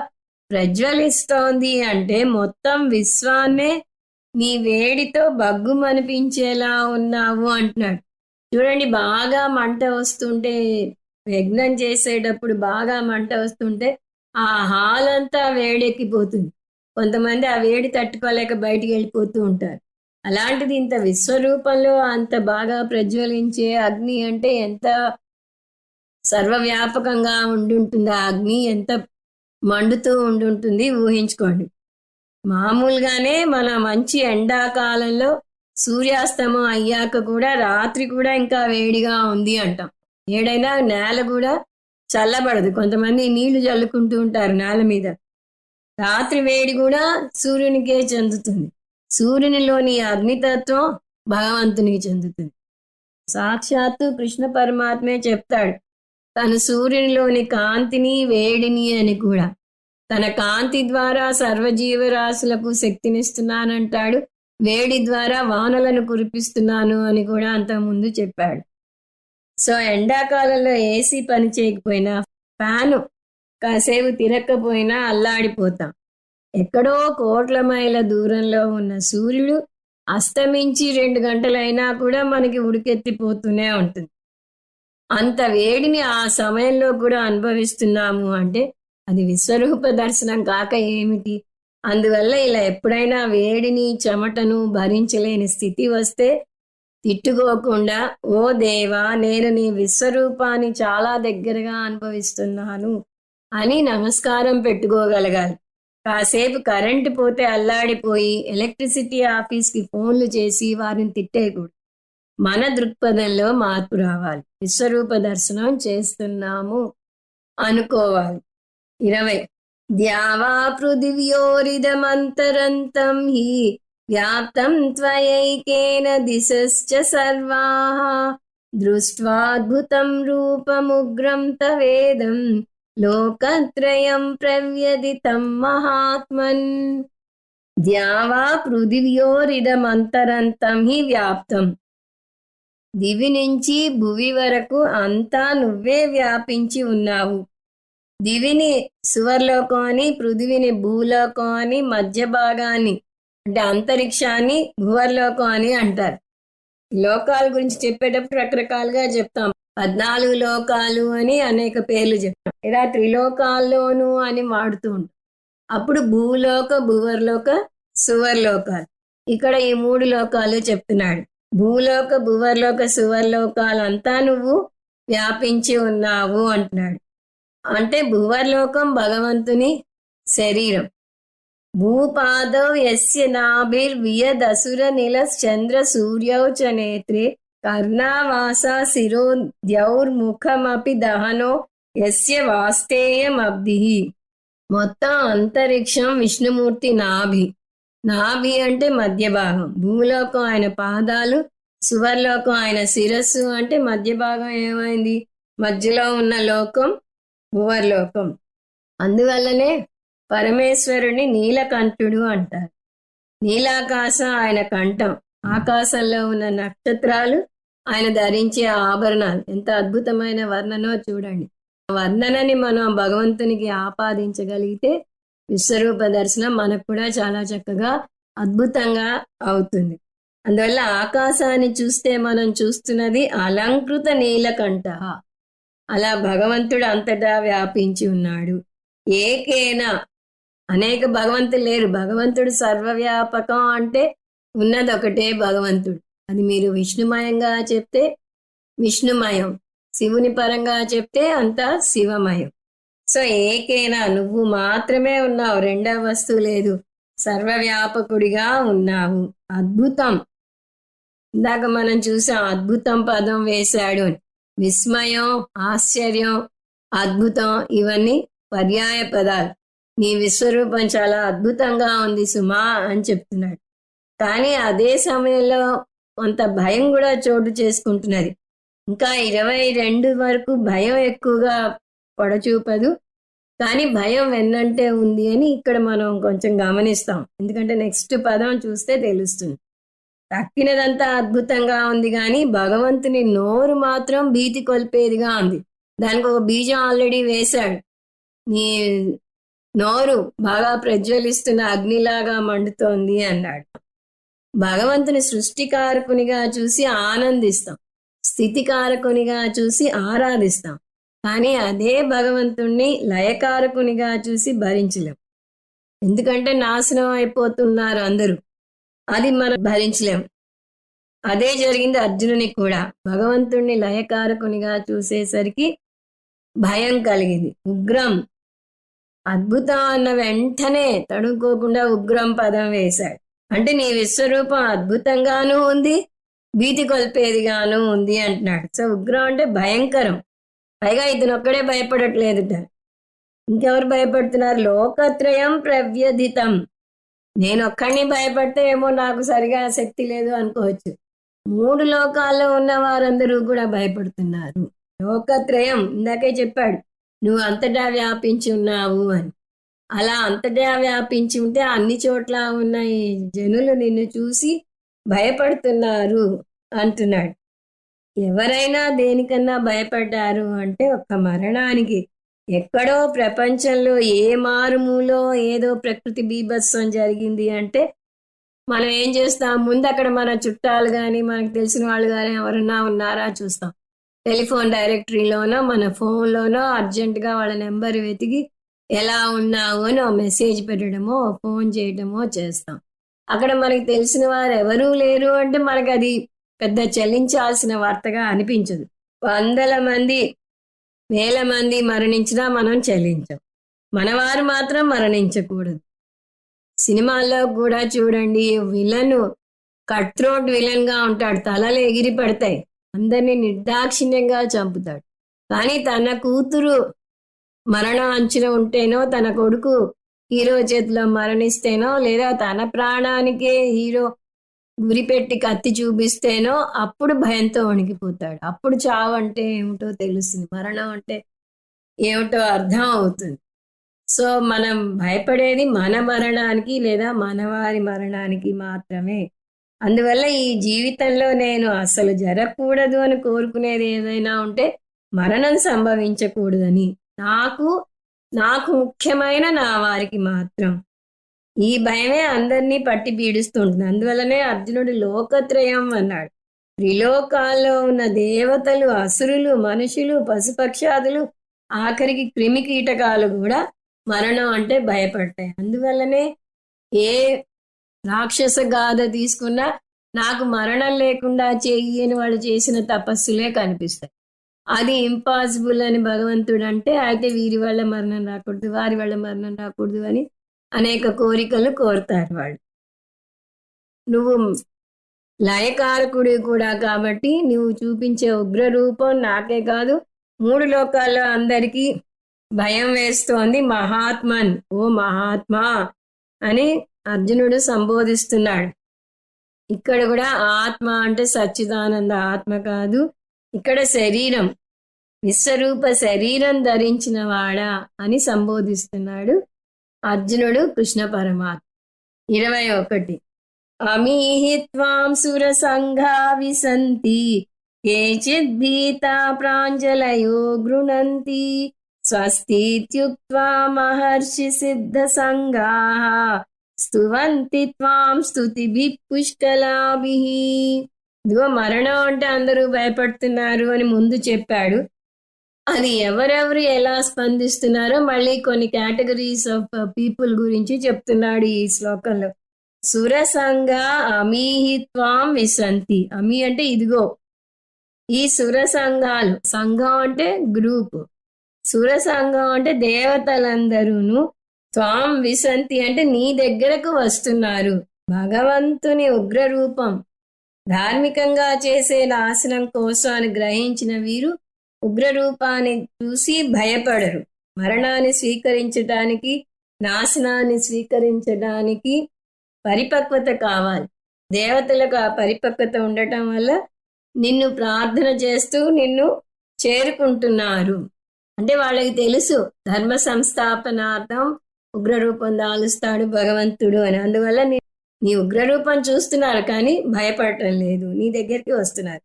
ప్రజ్వలిస్తోంది అంటే మొత్తం విశ్వాన్నే నీ వేడితో బగ్గుమనిపించేలా ఉన్నావు అంటున్నాడు. చూడండి, బాగా మంట వస్తుంటే, యజ్ఞం చేసేటప్పుడు బాగా మంట వస్తుంటే ఆ హాల్ అంతా వేడెక్కిపోతుంది. కొంతమంది ఆ వేడి తట్టుకోలేక బయటికి వెళ్ళిపోతూ ఉంటారు. అలాంటిది ఇంత విశ్వరూపంలో అంత బాగా ప్రజ్వలించే అగ్ని అంటే ఎంత సర్వవ్యాపకంగా ఉండుంటుంది. ఆ అగ్ని ఎంత మండుతూ ఉండుంటుంది ఊహించుకోండి. మామూలుగానే మన మంచి ఎండాకాలంలో సూర్యాస్తమం అయ్యాక కూడా రాత్రి కూడా ఇంకా వేడిగా ఉంది అంటాం. ఏడైనా నేల కూడా చల్లబడదు. కొంతమంది నీళ్లు చల్లుకుంటూ ఉంటారు నేల మీద. రాత్రి వేడి కూడా సూర్యునికే చెందుతుంది. సూర్యునిలోని అగ్నితత్వం భగవంతునికి చెందుతుంది. సాక్షాత్తు కృష్ణ పరమాత్మే చెప్తాడు తను సూర్యునిలోని కాంతిని వేడిని అని కూడా. తన కాంతి ద్వారా సర్వజీవరాశులకు శక్తినిస్తున్నానంటాడు. వేడి ద్వారా వానలను కురిపిస్తున్నాను అని కూడా అంతకుముందు చెప్పాడు. సో ఎండాకాలంలో ఏసీ పని చేయకపోయినా, ఫ్యాను కాసేపు తిరగకపోయినా అల్లాడిపోతాం. ఎక్కడో కోట్ల మైళ్ళ దూరంలో ఉన్న సూర్యుడు అస్తమించి 2 గంటలైనా కూడా మనకి ఉడికెత్తిపోతూనే ఉంటుంది. అంత వేడిని ఆ సమయంలో కూడా అనుభవిస్తున్నాము అంటే అది విశ్వరూప దర్శనం కాక ఏమిటి? అందువల్ల ఇలా ఎప్పుడైనా వేడిని చెమటను భరించలేని స్థితి వస్తే తిట్టుకోకుండా, ఓ దేవా, నేను నీ విశ్వరూపాన్ని చాలా దగ్గరగా అనుభవిస్తున్నాను అని నమస్కారం పెట్టుకోగలగాలి. కాసేపు కరెంటు పోతే అల్లాడిపోయి ఎలక్ట్రిసిటీ ఆఫీస్కి ఫోన్లు చేసి వారిని తిట్టేయకూడదు. మన దృక్పథంలో మార్పు రావాలి. విశ్వరూప దర్శనం చేస్తున్నాము అనుకోవాలి. 20 ద్యావా పృథివ్యోరిదమంతరంతం హి వ్యాప్తం త్వయైకేన దిశశ్చ సర్వాః దృష్ట్వాద్భుతం రూపముగ్రం తవేదం లోకత్రయం ప్రవ్యదితం మహాత్మన్. ద్యావా పృథివ్యోరిదమంతరంతం హి వ్యాప్తం, దివి నుంచి భువి వరకు అంతా నువ్వే వ్యాపించి ఉన్నావు. దివిని సువర్లోకం అని, పృథివిని భూలోకం అని, మధ్య భాగాన్ని అంటే అంతరిక్షాన్ని భువర్లోకం అని అంటారు. లోకాల గురించి చెప్పేటప్పుడు రకరకాలుగా చెప్తాం. 14 లోకాలు అని అనేక పేర్లు చెప్తాం. ఇలా త్రిలోకాల్లోనూ అని వాడుతూ ఉంటాం. అప్పుడు భూలోక, భువర్లోక, సువర్లోకాలు. ఇక్కడ ఈ 3 లోకాలు చెప్తున్నాడు. భూలోక, భువర్లోక, సువర్లోకాలంతా నువ్వు వ్యాపించి ఉన్నావు అంటున్నాడు. అంటే భువర్లోకం భగవంతుని శరీరం. భూపాదౌ యస్య నాభిర్వియదసుర నిలశ్చంద్ర సూర్యౌ చ నేత్రే కర్ణావాసా శిరో ద్యౌర్ముఖమపి దహనో యస్య వాస్తేయమబ్ధిః. మొత్తం అంతరిక్షం విష్ణుమూర్తి నాభి. నాభి అంటే మధ్య భాగం. భూలోకం ఆయన పాదాలు, సువర్లోకం ఆయన శిరస్సు. అంటే మధ్య భాగం ఏమైంది? మధ్యలో ఉన్న లోకం భువర్లోకం. అందువల్లనే పరమేశ్వరుని నీలకంఠుడు అంటారు. నీలాకాశం ఆయన కంఠం. ఆకాశంలో ఉన్న నక్షత్రాలు ఆయన ధరించే ఆభరణాలు. ఎంత అద్భుతమైన వర్ణనో చూడండి. వర్ణనని మనం భగవంతునికి ఆపాదించగలిగితే విశ్వరూప దర్శనం మనకు కూడా చాలా చక్కగా అద్భుతంగా అవుతుంది. అందువల్ల ఆకాశాన్ని చూస్తే మనం చూస్తున్నది అలంకృత నీలకంఠ. అలా భగవంతుడు అంతటా వ్యాపించి ఉన్నాడు. ఏకేనా, అనేక భగవంతులు లేరు. భగవంతుడు సర్వవ్యాపకం అంటే ఉన్నది ఒకటే భగవంతుడు. అది మీరు విష్ణుమయంగా చెప్తే విష్ణుమయం, శివుని పరంగా చెప్తే అంతా శివమయం. సో ఏకేనా, నువ్వు మాత్రమే ఉన్నావు, రెండవ వస్తువు లేదు. సర్వవ్యాపకుడిగా ఉన్నావు. అద్భుతం, ఇందాక మనం చూసాం అద్భుతం పదం వేశాడు అని. విస్మయం, ఆశ్చర్యం, అద్భుతం ఇవన్నీ పర్యాయ పదాలు. నీ విశ్వరూపం చాలా అద్భుతంగా ఉంది సుమా అని చెప్తున్నాడు. కానీ అదే సమయంలో కొంత భయం కూడా చోటు చేసుకుంటున్నది. ఇంకా 22 వరకు భయం ఎక్కువగా పొడచూపదు. కానీ భయం వెన్నంటే ఉంది అని ఇక్కడ మనం కొంచెం గమనిస్తాం. ఎందుకంటే నెక్స్ట్ పదం చూస్తే తెలుస్తుంది. తక్కినదంతా అద్భుతంగా ఉంది గాని భగవంతుని నోరు మాత్రం భీతి కొల్పేదిగా ఉంది. దానికి ఒక బీజం ఆల్రెడీ వేశాడు. నీ నోరు బాగా ప్రజ్వలిస్తున్న అగ్నిలాగా మండుతోంది అన్నాడు. భగవంతుని సృష్టికారకునిగా చూసి ఆనందిస్తాం, స్థితికారకునిగా చూసి ఆరాధిస్తాం. కానీ అదే భగవంతుణ్ణి లయకారకునిగా చూసి భరించలేం. ఎందుకంటే నాశనం అయిపోతున్నారు అందరూ, అది మనం భరించలేం. అదే జరిగింది అర్జునునికి కూడా. భగవంతుణ్ణి లయకారకునిగా చూసేసరికి భయం కలిగింది. ఉగ్రం, అద్భుతం అన్న వెంటనే తడుకోకుండా ఉగ్రం పదం వేశాడు. అంటే నీ విశ్వరూపం అద్భుతంగానూ ఉంది, భీతి కొల్పేదిగాను ఉంది అంటున్నాడు. సో ఉగ్రం అంటే భయంకరం. పైగా ఇతనొక్కడే భయపడట్లేదుట, ఇంకెవరు భయపడుతున్నారు? లోకత్రయం ప్రవ్యధితం. నేనొక్కడిని భయపడితే ఏమో నాకు సరిగా శక్తి లేదు అనుకోవచ్చు. 3 లోకాల్లో ఉన్న వారందరూ కూడా భయపడుతున్నారు. లోకత్రయం ఇందాకే చెప్పాడు, నువ్వు అంతటా వ్యాపించి ఉన్నావు అని. అలా అంతటా వ్యాపించి ఉంటే అన్ని చోట్ల ఉన్న ఈ జనులు నిన్ను చూసి భయపడుతున్నారు అంటున్నాడు. ఎవరైనా దేనికన్నా భయపడ్డారు అంటే ఒక్క మరణానికి. ఎక్కడో ప్రపంచంలో ఏ మారుమూలో ఏదో ప్రకృతి బీభత్సం జరిగింది అంటే మనం ఏం చేస్తాం? ముందు అక్కడ మన చుట్టాలు కానీ మనకు తెలిసిన వాళ్ళు కానీ ఎవరన్నా ఉన్నారా చూస్తాం. టెలిఫోన్ డైరెక్టరీలోనో మన ఫోన్లోనో అర్జెంటుగా వాళ్ళ నెంబర్ వెతికి ఎలా ఉన్నావు అని ఒక మెసేజ్ పెట్టడమో ఫోన్ చేయడమో చేస్తాం. అక్కడ మనకి తెలిసిన వారు ఎవరూ లేరు అంటే మనకు అది పెద్ద చెల్లించాల్సిన వార్తగా అనిపించదు. 100 మంది 1000 మంది మరణించినా మనం చెల్లించం. మనవారు మాత్రం మరణించకూడదు. సినిమాల్లో కూడా చూడండి, విలన్ కట్ థ్రోట్ విలన్ గా ఉంటాడు, తలలు ఎగిరి పడతాయి, అందరినీ నిర్దాక్షిణ్యంగా చంపుతాడు. కానీ తన కూతురు మరణం అంచున ఉంటేనో, తన కొడుకు హీరో చేతిలో మరణిస్తేనో, లేదా తన ప్రాణానికే హీరో గురిపెట్టి కత్తి చూపిస్తేనో అప్పుడు భయంతో వణికిపోతాడు. అప్పుడు చావు అంటే ఏమిటో తెలుస్తుంది, మరణం అంటే ఏమిటో అర్థం అవుతుంది. సో మనం భయపడేది మన మరణానికి లేదా మనవారి మరణానికి మాత్రమే. అందువల్ల ఈ జీవితంలో నేను అసలు జరగకూడదు అని కోరుకునేది ఏదైనా ఉంటే మరణం సంభవించకూడదని. నాకు ముఖ్యమైన నా వారికి మాత్రం. ఈ భయమే అందరినీ పట్టి పీడిస్తుంటుంది. అందువల్లనే అర్జునుడు లోకత్రయం అన్నాడు. త్రిలోకాల్లో ఉన్న దేవతలు, అసురులు, మనుషులు, పశుపక్షాదులు, ఆఖరికి క్రిమి కీటకాలు కూడా మరణం అంటే భయపడతాయి. అందువల్లనే ఏ రాక్షస గాథ తీసుకున్నా నాకు మరణం లేకుండా చెయ్యి అని వాళ్ళు చేసిన తపస్సులే కనిపిస్తాయి. అది ఇంపాసిబుల్ అని భగవంతుడు అంటే, అయితే వీరి వల్ల మరణం రాకూడదు, వారి వల్ల మరణం రాకూడదు అని అనేక కోరికలు కోరుతారు వాళ్ళు. నువ్వు లయకారకుడి కూడా కాబట్టి నువ్వు చూపించే ఉగ్ర రూపం నాకే కాదు 3 లోకాల్లో అందరికీ భయం వేస్తోంది. మహాత్మన్, ఓ మహాత్మా అని అర్జునుడు సంబోధిస్తున్నాడు. ఇక్కడ కూడా ఆత్మ అంటే సచ్చిదానంద ఆత్మ కాదు, ఇక్కడ శరీరం, విశ్వరూప శరీరం ధరించిన వాడా అని సంబోధిస్తున్నాడు అర్జునుడు కృష్ణ పరమాత్మ. 21 అమీహి త్వాం సురసంఘా విసంతి కేచిద్ భీతా ప్రాంజలయో గృణంతి స్వస్తిత్యుక్త్వా మహర్షి సిద్ధ సంఘాః స్తువంతి త్వాం స్తుతిభిః పుష్కలాభిః. ఇదిగో మరణం అంటే అందరూ భయపడుతున్నారు అని ముందు చెప్పాడు. అది ఎవరెవరు ఎలా స్పందిస్తున్నారో మళ్ళీ కొన్ని కేటగిరీస్ ఆఫ్ పీపుల్ గురించి చెప్తున్నాడు ఈ శ్లోకంలో. సురసంగ అమీహి త్వాం విసంతి. అమి అంటే ఇదిగో ఈ సుర సంఘాలు, సంఘం అంటే గ్రూప్, సుర సంఘం అంటే దేవతలందరూను, త్వాం విసంతి అంటే నీ దగ్గరకు వస్తున్నారు. భగవంతుని ఉగ్ర రూపం ధార్మికంగా చేసే నాశనం కోసం అని గ్రహించిన వీరు ఉగ్ర రూపాన్ని చూసి భయపడరు. మరణాన్ని స్వీకరించడానికి, నాశనాన్ని స్వీకరించడానికి పరిపక్వత కావాలి. దేవతలకు ఆ పరిపక్వత ఉండటం వల్ల నిన్ను ప్రార్థన చేస్తూ నిన్ను చేరుకుంటున్నారు. అంటే వాళ్ళకి తెలుసు ధర్మ సంస్థాపనార్థం ఉగ్రరూపం దాలుస్తాడు భగవంతుడు అని. అందువల్ల నీ ఉగ్రరూపం చూస్తున్నారు కానీ భయపడటం లేదు, నీ దగ్గరికి వస్తున్నారు.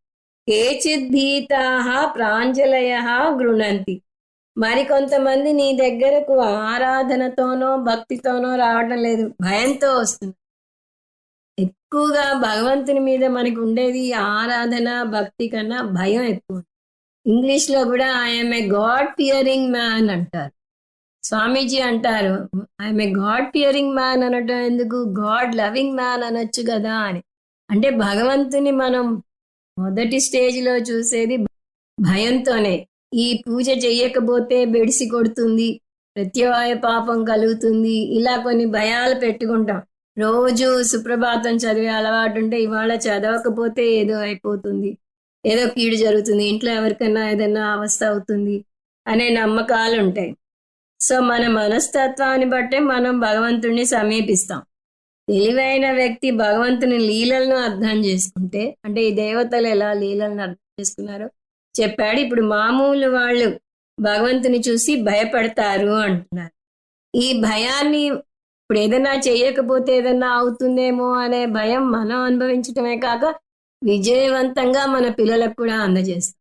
కేచిద్ భీతాః ప్రాంజలయః గృణంతి. మరికొంతమంది నీ దగ్గరకు ఆరాధనతోనో భక్తితోనో రావడం లేదు, భయంతో వస్తున్నారు. ఎక్కువగా భగవంతుని మీద మనకు ఉండేది ఆరాధన భక్తి కన్నా భయం ఎక్కువ. ఇంగ్లీష్లో కూడా I'm a God Fearing man అంటారు. స్వామీజీ అంటారు I'm a God Fearing man అనటం ఎందుకు, గాడ్ లవింగ్ మ్యాన్ అనొచ్చు కదా అని. అంటే భగవంతుని మనం మొదటి స్టేజ్లో చూసేది భయంతోనే. ఈ పూజ చెయ్యకపోతే బెడిసి కొడుతుంది, ప్రత్యవాయ పాపం కలుగుతుంది, ఇలా కొన్ని భయాలు పెట్టుకుంటాం. రోజు సుప్రభాతం చదివే అలవాటు ఉంటే ఇవాళ చదవకపోతే ఏదో అయిపోతుంది, ఏదో కీడు జరుగుతుంది, ఇంట్లో ఎవరికైనా ఏదైనా అవస్థ అవుతుంది అనే నమ్మకాలు ఉంటాయి. సో మన మనస్తత్వాన్ని బట్టే మనం భగవంతుడిని సమీపిస్తాం. తెలివైన వ్యక్తి భగవంతుని లీలలను అర్థం చేసుకుంటే, అంటే ఈ దేవతలు ఎలా లీలలను అర్థం చేసుకున్నారో చెప్పాడు. ఇప్పుడు మామూలు వాళ్ళు భగవంతుని చూసి భయపడతారు అంటున్నారు. ఈ భయాన్ని ఇప్పుడు ఏదైనా చేయకపోతే ఏదైనా అవుతుందేమో అనే భయం మనం అనుభవించటమే కాక విజయవంతంగా మన పిల్లలకు కూడా అందజేస్తాం.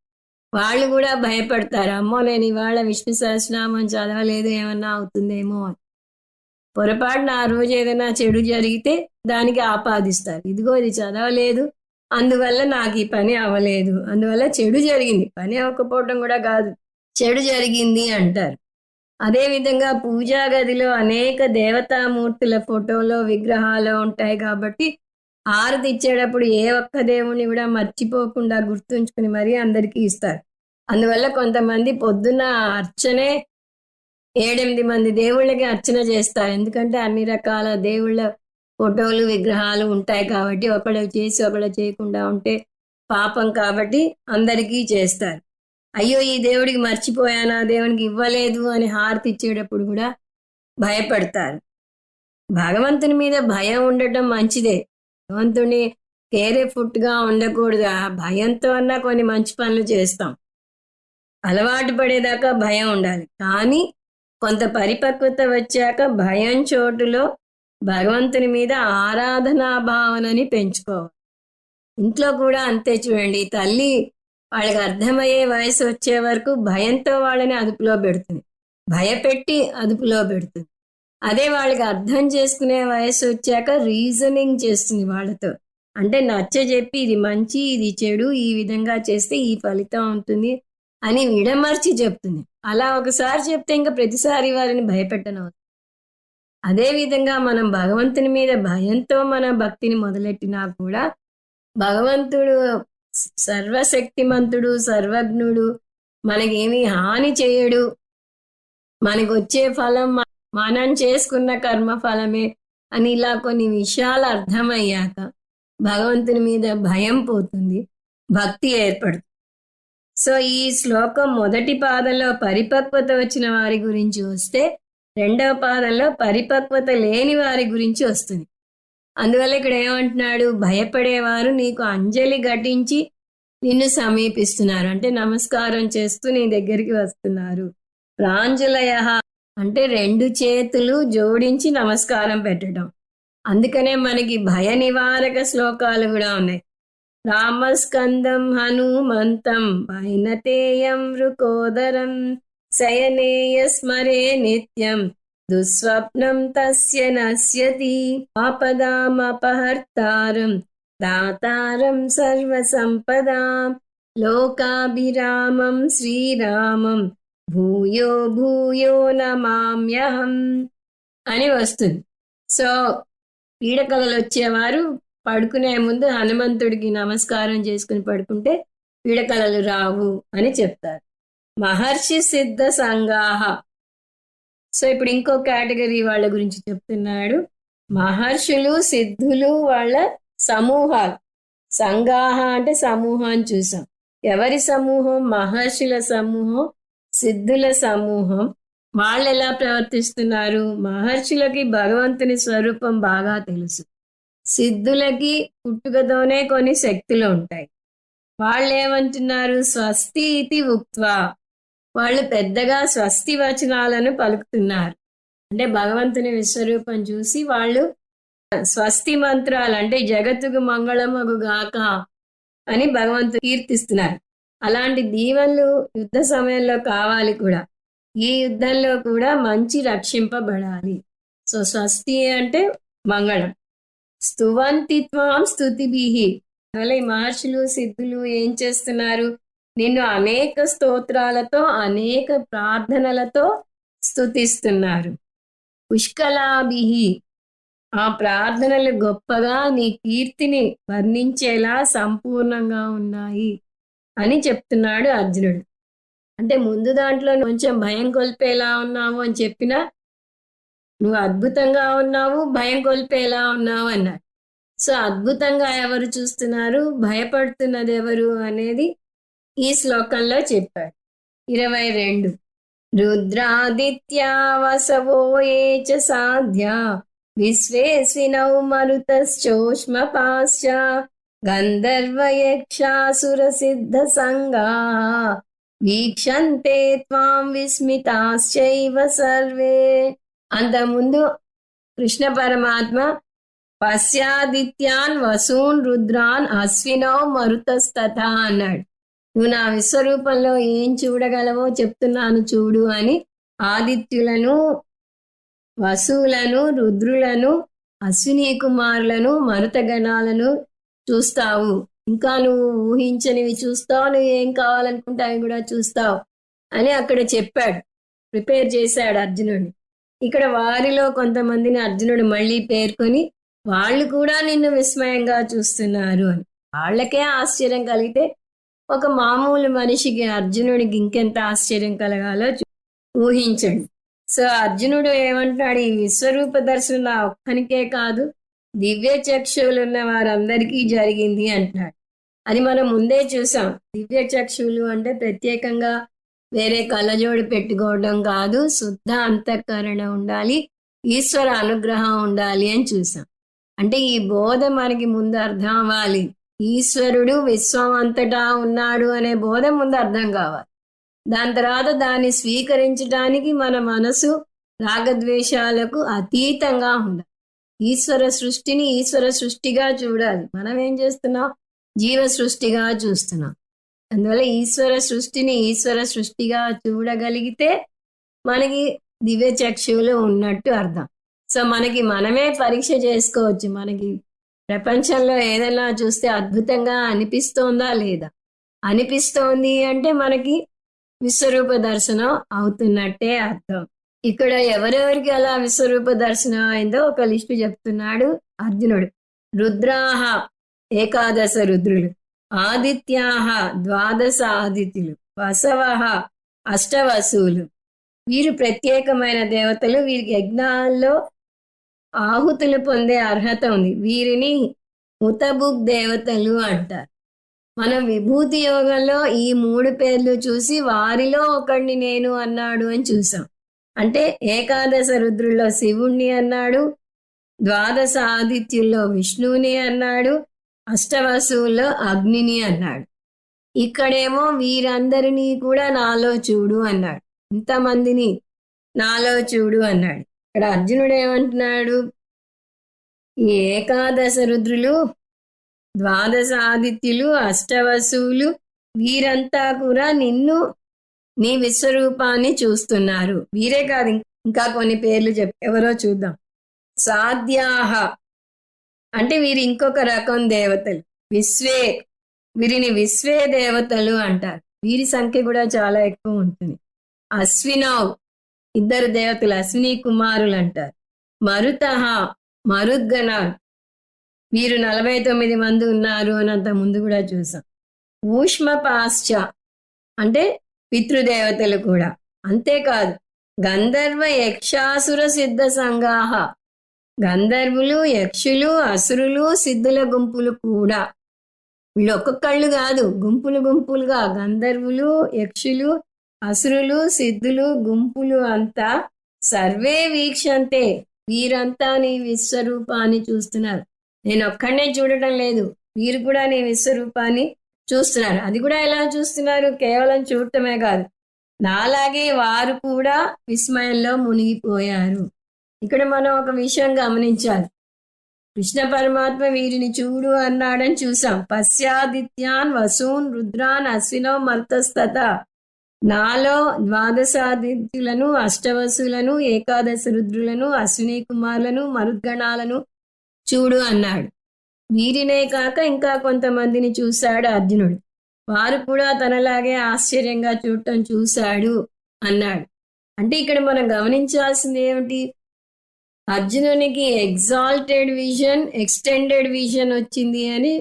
వాళ్ళు కూడా భయపడతారు, అమ్మో నేను ఇవాళ విష్ణు సహస్రనామం చదవలేదు, ఏమన్నా అవుతుందేమో అని. పొరపాటున ఆ రోజు ఏదైనా చెడు జరిగితే దానికి ఆపాదిస్తారు, ఇదిగో ఇది చదవలేదు అందువల్ల నాకు ఈ పని అవ్వలేదు, అందువల్ల చెడు జరిగింది, పని అవ్వకపోవటం కూడా కాదు, చెడు జరిగింది అంటారు. అదేవిధంగా పూజా గదిలో అనేక దేవతామూర్తుల ఫోటోలో విగ్రహాలు ఉంటాయి కాబట్టి హారతి ఇచ్చేటప్పుడు ఏ ఒక్క దేవుని కూడా మర్చిపోకుండా గుర్తుంచుకుని మరీ అందరికీ ఇస్తారు. అందువల్ల కొంతమంది పొద్దున్న అర్చనే 7-8 మంది దేవుళ్ళకి అర్చన చేస్తారు. ఎందుకంటే అన్ని రకాల దేవుళ్ళ ఫోటోలు విగ్రహాలు ఉంటాయి కాబట్టి ఒకళ్ళు చేసి ఒకళ్ళు చేయకుండా ఉంటే పాపం కాబట్టి అందరికీ చేస్తారు. అయ్యో ఈ దేవుడికి మర్చిపోయానా, దేవునికి ఇవ్వలేదు అని హారతి ఇచ్చేటప్పుడు కూడా భయపడతారు. భగవంతుని మీద భయం ఉండటం మంచిదే, భగవంతుని కేర్ఫుల్గా ఉండకూడదు. ఆ భయంతో అన్నా కొన్ని మంచి పనులు చేస్తాం, అలవాటు పడేదాకా భయం ఉండాలి. కానీ కొంత పరిపక్వత వచ్చాక భయం చోటులో భగవంతుని మీద ఆరాధనా భావనని పెంచుకోవాలి. ఇంట్లో కూడా అంతే చూడండి, తల్లి వాళ్ళకి అర్థమయ్యే వయసు వచ్చే వరకు భయంతో వాళ్ళని అదుపులో పెడుతుంది, భయపెట్టి అదుపులో పెడుతుంది. అదే వాళ్ళకి అర్థం చేసుకునే వయసు వచ్చాక రీజనింగ్ చేస్తుంది వాళ్ళతో. అంటే నచ్చజెప్పి ఇది మంచి ఇది చెడు, ఈ విధంగా చేస్తే ఈ ఫలితం ఉంటుంది అని విడమర్చి చెప్తుంది. అలా ఒకసారి చెప్తే ఇంకా ప్రతిసారి వారిని భయపెట్టను. అదేవిధంగా మనం భగవంతుని మీద భయంతో మన భక్తిని మొదలెట్టినా కూడా భగవంతుడు సర్వశక్తిమంతుడు, సర్వజ్ఞుడు, మనకేమీ హాని చేయడు, మనకు వచ్చే ఫలం మనం చేసుకున్న కర్మ ఫలమే అని ఇలా కొన్ని విషయాలు అర్థమయ్యాక భగవంతుని మీద భయం పోతుంది, భక్తి ఏర్పడుతుంది. సో ఈ శ్లోకం మొదటి పాదంలో పరిపక్వత వచ్చిన వారి గురించి వస్తే, రెండవ పాదంలో పరిపక్వత లేని వారి గురించి వస్తుంది. అందువల్ల ఇక్కడ ఏమంటున్నాడు, భయపడేవారు నీకు అంజలి ఘటించి నిన్ను సమీపిస్తున్నారు, అంటే నమస్కారం చేస్తూ నీ దగ్గరికి వస్తున్నారు. ప్రాంజలయ అంటే 2 చేతులు జోడించి నమస్కారం పెట్టడం. అందుకనే మనకి భయ నివారక శ్లోకాలు కూడా ఉన్నాయి. రామస్కందం హనుమంతం వైనతేయం వృకోదరం శయనేయ స్మరే నిత్యం దుస్వప్నం తస్య నశ్యతి ఆపదామపహర్తారం దాతారం సర్వసంపదాం లోకాభిరామం శ్రీరామం భూయో భూయో నమామ్యహం అని వస్తుంది. సో పీడకలలు వచ్చేవారు పడుకునే ముందు హనుమంతుడికి నమస్కారం చేసుకుని పడుకుంటే పీడకలలు రావు అని చెప్తారు. మహర్షి సిద్ధ సంగాహ. సో ఇప్పుడు ఇంకో కేటగిరీ వాళ్ళ గురించి చెప్తున్నాడు. మహర్షులు సిద్ధులు వాళ్ళ సమూహాలు. సంగాహ అంటే సమూహం అని చూసాం. ఎవరి సమూహం? మహర్షుల సమూహం, సిద్ధుల సమూహం. వాళ్ళు ఎలా ప్రవర్తిస్తున్నారు? మహర్షులకి భగవంతుని స్వరూపం బాగా తెలుసు, సిద్ధులకి పుట్టుకతోనే కొన్ని శక్తులు ఉంటాయి. వాళ్ళేమంటున్నారు? స్వస్తి ఇతి ఉక్త్వా. వాళ్ళు పెద్దగా స్వస్తి వచనాలను పలుకుతున్నారు. అంటే భగవంతుని విశ్వరూపం చూసి వాళ్ళు స్వస్తి మంత్రాలు అంటే జగత్తుకు మంగళమగుగాక అని భగవంతుడు కీర్తిస్తున్నారు. అలాంటి దీవెనలు యుద్ధ సమయంలో కావాలి కూడా. ఈ యుద్ధంలో కూడా మంచి రక్షింపబడాలి. సో స్వస్తి అంటే మంగళం. స్తువంతి త్వాం స్తుతిభిః. అలా ఈ మహర్షులు సిద్ధులు ఏం చేస్తున్నారు? నిన్ను అనేక స్తోత్రాలతో అనేక ప్రార్థనలతో స్తుతిస్తున్నారు. పుష్కలాభిః. ఆ ప్రార్థనలు గొప్పగా నీ కీర్తిని వర్ణించేలా సంపూర్ణంగా ఉన్నాయి అని చెప్తున్నాడు అర్జునుడు. అంటే ముందు దాంట్లో కొంచెం భయం కొల్పేలా ఉన్నావు అని చెప్పినా నువ్వు అద్భుతంగా ఉన్నావు, భయం కొల్పేలా ఉన్నావు అన్నాడు. సో అద్భుతంగా ఎవరు చూస్తున్నారు, భయపడుతున్నది ఎవరు అనేది ఈ శ్లోకంలో చెప్పాడు. 22 రుద్రాదిత్యా వసవో ఏ చ సాధ్యా విశ్వేస్వినౌ మరుతశ్చోష్మపాశ్చ గంధర్వయక్షాసుర సిద్ధ సంగా వీక్షంతే త్వాం విస్మితాశ్చైవ సర్వే. అంతకుముందు కృష్ణ పరమాత్మ పశ్యాదిత్యాన్ వసూన్ రుద్రాన్ అశ్వినౌ మరుతస్తథ అన్నాడు. నువ్వు నా విశ్వరూపంలో ఏం చూడగలవో చెప్తున్నాను చూడు అని ఆదిత్యులను, వసువులను, రుద్రులను, అశ్విని కుమారులను, మరుతగణాలను చూస్తావు. ఇంకా నువ్వు ఊహించనివి చూస్తావు, నువ్వు ఏం కావాలనుకుంటే అవి కూడా చూస్తావు అని అక్కడ చెప్పాడు. ప్రిపేర్ చేశాడు అర్జునుడిని. ఇక్కడ వారిలో కొంతమందిని అర్జునుడు మళ్ళీ పేర్కొని వాళ్ళు కూడా నిన్ను విస్మయంగా చూస్తున్నారు అని. వాళ్ళకే ఆశ్చర్యం కలిగితే ఒక మామూలు మనిషికి, అర్జునుడికి ఇంకెంత ఆశ్చర్యం కలగాలో ఊహించండి. సో అర్జునుడు ఏమంటున్నాడు? ఈ విశ్వరూప దర్శనం నా ఒక్కనికే కాదు, దివ్య చక్షువులు ఉన్న వారందరికీ జరిగింది అంటున్నాడు. అది మనం ముందే చూసాం. దివ్య చక్షువులు అంటే ప్రత్యేకంగా వేరే కళ్ళజోడు పెట్టుకోవడం కాదు, శుద్ధ అంతఃకరణ ఉండాలి, ఈశ్వర అనుగ్రహం ఉండాలి అని చూసాం. అంటే ఈ బోధ మనకి ముందు అర్థం అవ్వాలి. ఈశ్వరుడు విశ్వం అంతటా ఉన్నాడు అనే బోధ ముందు అర్థం కావాలి. దాని తర్వాత దాన్ని స్వీకరించడానికి మన మనసు రాగద్వేషాలకు అతీతంగా ఉండాలి. ఈశ్వర సృష్టిని ఈశ్వర సృష్టిగా చూడాలి. మనం ఏం చేస్తున్నాం? జీవ సృష్టిగా చూస్తున్నాం. అందువల్ల ఈశ్వర సృష్టిని ఈశ్వర సృష్టిగా చూడగలిగితే మనకి దివ్య చక్షువులు ఉన్నట్టు అర్థం. సో మనకి మనమే పరీక్ష చేసుకోవచ్చు. మనకి ప్రపంచంలో ఏదైనా చూస్తే అద్భుతంగా అనిపిస్తోందా లేదా? అనిపిస్తోంది అంటే మనకి విశ్వరూప దర్శనం అవుతున్నట్టే అర్థం. ఇక్కడ ఎవరెవరికి అలా విశ్వరూప దర్శనం అయిందో ఒక లిస్టు చెప్తున్నాడు అర్జునుడు. రుద్రాహ ఏకాదశ రుద్రులు, ఆదిత్యాహ ద్వాదశ ఆదిత్యులు, వసవః అష్టవసువులు. వీరు ప్రత్యేకమైన దేవతలు. వీరికి యజ్ఞాల్లో ఆహుతులు పొందే అర్హత ఉంది. వీరిని హుతబుక్ దేవతలు అంటారు. మనం విభూతి యోగంలో ఈ 3 పేర్లు చూసి వారిలో ఒకడిని నేను అన్నాడు అని చూసాం. అంటే ఏకాదశ రుద్రుల్లో శివుణ్ణి అన్నాడు, ద్వాదశ ఆదిత్యుల్లో విష్ణువుని అన్నాడు, అష్టవసువుల్లో అగ్నిని అన్నాడు. ఇక్కడేమో వీరందరినీ కూడా నాలో చూడు అన్నాడు. ఇంతమందిని నాలో చూడు అన్నాడు. ఇక్కడ అర్జునుడు ఏమంటున్నాడు? ఈ ఏకాదశ రుద్రులు, ద్వాదశ ఆదిత్యులు, అష్టవసువులు వీరంతా కూడా నిన్ను నీ విశ్వరూపాన్ని చూస్తున్నారు. వీరే కాదు, ఇంకా కొన్ని పేర్లు ఎవరో చూద్దాం. సాధ్యాహ అంటే వీరి ఇంకొక రకం దేవతలు. విశ్వే, వీరిని విశ్వే దేవతలు అంటారు. వీరి సంఖ్య కూడా చాలా ఎక్కువ ఉంటుంది. అశ్వినవ్ 2 దేవతలు, అశ్విని కుమారులు అంటారు. మరుతః మరుద్గణాలు, వీరు 49 మంది ఉన్నారు అని అంత ముందు కూడా చూసాం. ఊష్మపాశ్చ అంటే పితృదేవతలు కూడా. అంతేకాదు గంధర్వ యక్షాసుర సిద్ధ సంగాహ, గంధర్వులు, యక్షులు, అసురులు, సిద్ధుల గుంపులు కూడా. వీళ్ళు ఒక్కొక్కళ్ళు కాదు, గుంపులు గుంపులుగా గంధర్వులు, యక్షులు, అసురులు, సిద్ధులు గుంపులు అంతా సర్వే వీక్షంతే, వీరంతా నీ విశ్వరూపాన్ని చూస్తున్నారు. నేను ఒక్కడనే చూడటం లేదు, వీరు కూడా నీ విశ్వరూపాన్ని చూస్తున్నారు. అది కూడా ఎలా చూస్తున్నారు? కేవలం చూడటమే కాదు, నాలాగే వారు కూడా విస్మయంలో మునిగిపోయారు. ఇక్కడ మనం ఒక విషయం గమనించాలి. కృష్ణ పరమాత్మ వీరిని చూడు అన్నాడని చూసాం. పశ్యాదిత్యాన్ వసూన్ రుద్రాన్ అశ్వినో మర్తస్తత, నాలో ద్వాదశాదిత్యులను, అష్టవసులను, ఏకాదశ రుద్రులను, అశ్విని కుమారులను, మరుద్గణాలను చూడు అన్నాడు. వీరినే కాక ఇంకా కొంతమందిని చూశాడు అర్జునుడు. వారు కూడా తనలాగే ఆశ్చర్యంగా చూడటం చూశాడు అన్నాడు. అంటే ఇక్కడ మనం గమనించాల్సింది ఏమిటి? అర్జునునికి ఎగ్జాల్టెడ్ విజన్, ఎక్స్టెండెడ్ విజన్ వచ్చింది అని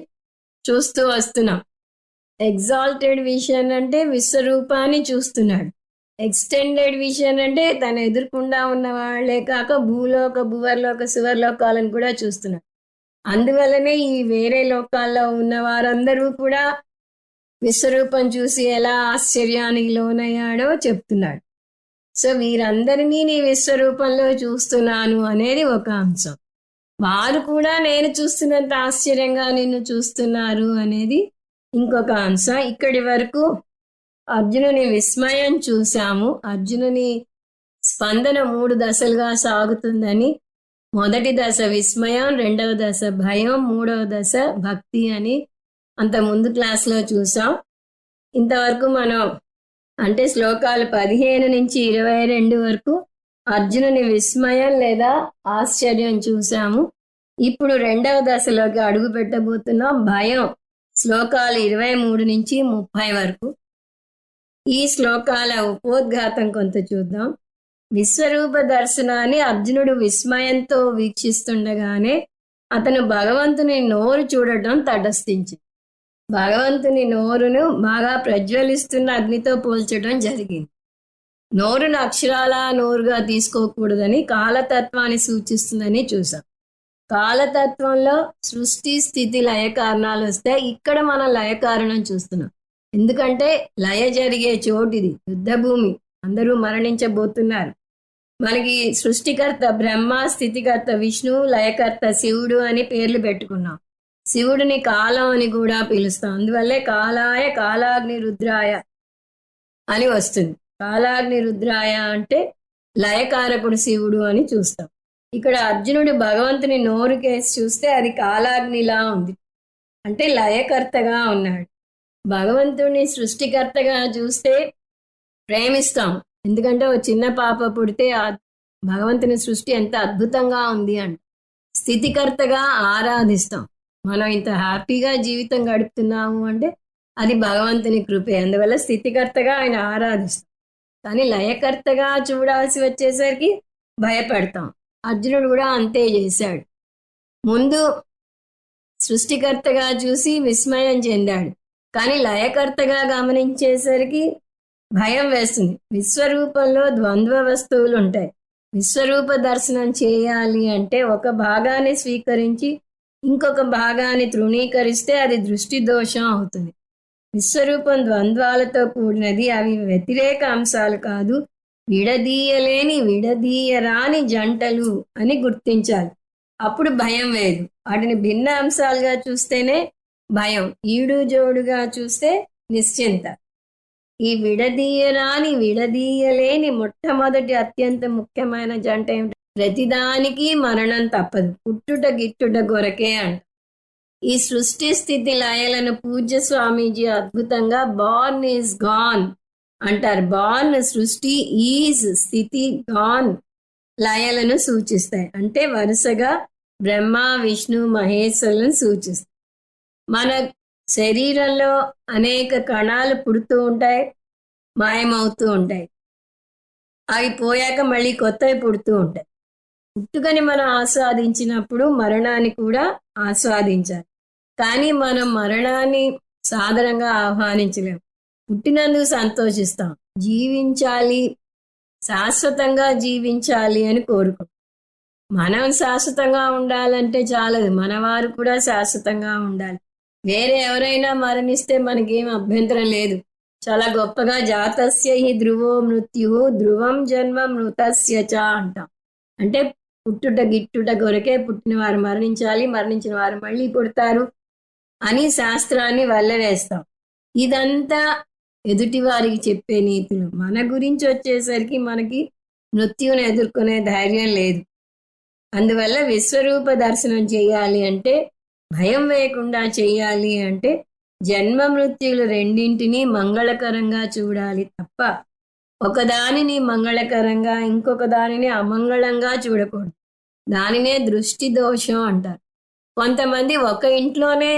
చూస్తూ వస్తున్నాం. ఎగ్జాల్టెడ్ విజన్ అంటే విశ్వరూపాన్ని చూస్తున్నాడు. ఎక్స్టెండెడ్ విజన్ అంటే తన ఎదుర్కొండా ఉన్న వాళ్లే కాక భూలోక, భువర్లోక, సువర్లోకాలను కూడా చూస్తున్నాడు. అందువల్లనే ఈ వేరే లోకాల్లో ఉన్న వారందరూ కూడా విశ్వరూపం చూసి ఎలా ఆశ్చర్యానికి లోనయ్యాడో చెప్తున్నాడు. సో వీరందరినీ నీ విశ్వరూపంలో చూస్తున్నాను అనేది ఒక అంశం. వారు కూడా నేను చూస్తున్నంత ఆశ్చర్యంగా నిన్ను చూస్తున్నారు అనేది ఇంకొక అంశం. ఇక్కడి వరకు అర్జునుని విస్మయం చూశాము. అర్జునుని స్పందన 3 దశలుగా సాగుతుందని, మొదటి దశ విస్మయం, రెండవ దశ భయం, మూడవ దశ భక్తి అని అంత ముందు క్లాస్లో చూసాం. ఇంతవరకు మనం అంటే శ్లోకాలు 15 నుంచి 22 వరకు అర్జునుని విస్మయం లేదా ఆశ్చర్యం చూసాము. ఇప్పుడు రెండవ దశలోకి అడుగు పెట్టబోతున్నాం, భయం. శ్లోకాలు 23 నుంచి 30 వరకు. ఈ శ్లోకాల ఉపోద్ఘాతం కొంత చూద్దాం. విశ్వరూప దర్శనాన్ని అర్జునుడు విస్మయంతో వీక్షిస్తుండగానే అతను భగవంతుని నోరు చూడటం తటస్థించింది. భగవంతుని నోరును బాగా ప్రజ్వలిస్తున్న అగ్నితో పోల్చడం జరిగింది. నోరును అక్షరాల నోరుగా తీసుకోకూడదని, కాలతత్వాన్ని సూచిస్తుందని చూసాం. కాలతత్వంలో సృష్టి, స్థితి, లయ కారణాలు వస్తాయి. ఇక్కడ మనం లయ కారణం చూస్తున్నాం. ఎందుకంటే లయ జరిగే చోటిది, యుద్ధభూమి, అందరూ మరణించబోతున్నారు. మనకి సృష్టికర్త బ్రహ్మ, స్థితికర్త విష్ణు, లయకర్త శివుడు అని పేర్లు పెట్టుకున్నాం. శివుడిని కాలం అని కూడా పిలుస్తాం. అందువల్లే కాలాయ, కాలాగ్ని రుద్రాయ అని వస్తుంది. కాలాగ్ని రుద్రాయ అంటే లయకారకుడు శివుడు అని చూస్తాం. ఇక్కడ అర్జునుడు భగవంతుని నోరు కేసి చూస్తే అది కాలాగ్నిలా ఉంది, అంటే లయకర్తగా ఉన్నాడు. భగవంతుడిని సృష్టికర్తగా చూస్తే ప్రేమిస్తాం. ఎందుకంటే ఓ చిన్న పాప పుడితే భగవంతుని సృష్టి ఎంత అద్భుతంగా ఉంది అంటే. స్థితికర్తగా ఆరాధిస్తాం. మనం ఇంత హ్యాపీగా జీవితం గడుపుతున్నాము అంటే అది భగవంతుని కృపే. అందువల్ల స్థితికర్తగా ఆయన ఆరాధిస్తాం. కానీ లయకర్తగా చూడాల్సి వచ్చేసరికి భయపడతాం. అర్జునుడు కూడా అంతే చేశాడు. ముందు సృష్టికర్తగా చూసి విస్మయం చెందాడు, కానీ లయకర్తగా గమనించేసరికి భయం వేస్తుంది. విశ్వరూపంలో ద్వంద్వ వస్తువులు ఉంటాయి. విశ్వరూప దర్శనం చేయాలి అంటే ఒక భాగాన్ని స్వీకరించి ఇంకొక భాగాన్ని తృణీకరిస్తే అది దృష్టి దోషం అవుతుంది. విశ్వరూపం ద్వంద్వాలతో కూడినది. అవి వ్యతిరేక అంశాలు కాదు, విడదీయరాని జంటలు అని గుర్తించాలి. అప్పుడు భయం వేదు. వాటిని భిన్న అంశాలుగా చూస్తేనే భయం, ఈడు జోడుగా చూస్తే నిశ్చింత. ఈ విడదీయలేని మొట్టమొదటి అత్యంత ముఖ్యమైన జంట ఏమిటి? ప్రతిదానికి మరణం తప్పదు, పుట్టుట గిట్టుట కొరకే అంట. ఈ సృష్టి స్థితి లయలను పూజ్య స్వామీజీ అద్భుతంగా బార్న్ ఈజ్ గాన్ అంటారు. బార్న్ సృష్టి, ఈజ్ స్థితి, గాన్ లయలను సూచిస్తాయి. అంటే వరుసగా బ్రహ్మ, విష్ణు, మహేశ్వరులను సూచిస్తాయి. మన శరీరంలో అనేక కణాలు పుడుతూ ఉంటాయి, మాయమవుతూ ఉంటాయి. అవి పోయాక మళ్ళీ కొత్తవి పుడుతూ ఉంటాయి. పుట్టుకని మనం ఆస్వాదించినప్పుడు మరణాన్ని కూడా ఆస్వాదించాలి. కానీ మనం మరణాన్ని సాధారణంగా ఆహ్వానించలేము. పుట్టినందుకు సంతోషిస్తాం, జీవించాలి, శాశ్వతంగా జీవించాలి అని కోరుకుంటాం. మనం శాశ్వతంగా ఉండాలంటే చాలదు, మనవారు కూడా శాశ్వతంగా ఉండాలి. వేరే ఎవరైనా మరణిస్తే మనకేం అభ్యంతరం లేదు. చాలా గొప్పగా జాతస్య హి ధ్రువో మృత్యు ధ్రువం జన్మ మృతస్య చ అంటాం. అంటే పుట్టుట గిట్టుట కొరకే పుట్టిన వారు మరణించాలి, మరణించిన వారు మళ్ళీ పుడతారు అని శాస్త్రాన్ని వల్లవేస్తాం. ఇదంతా ఎదుటి వారికి చెప్పే నీతులు. మన గురించి వచ్చేసరికి మనకి మృత్యువుని ఎదుర్కొనే ధైర్యం లేదు. అందువల్ల విశ్వరూప దర్శనం చేయాలి అంటే, భయం వేయకుండా చేయాలి అంటే, జన్మ మృత్యులు రెండింటినీ మంగళకరంగా చూడాలి తప్ప ఒకదానిని మంగళకరంగా ఇంకొక దానిని అమంగళంగా చూడకూడదు. దానినే దృష్టి దోషం అంటారు. కొంతమంది ఒక ఇంట్లోనే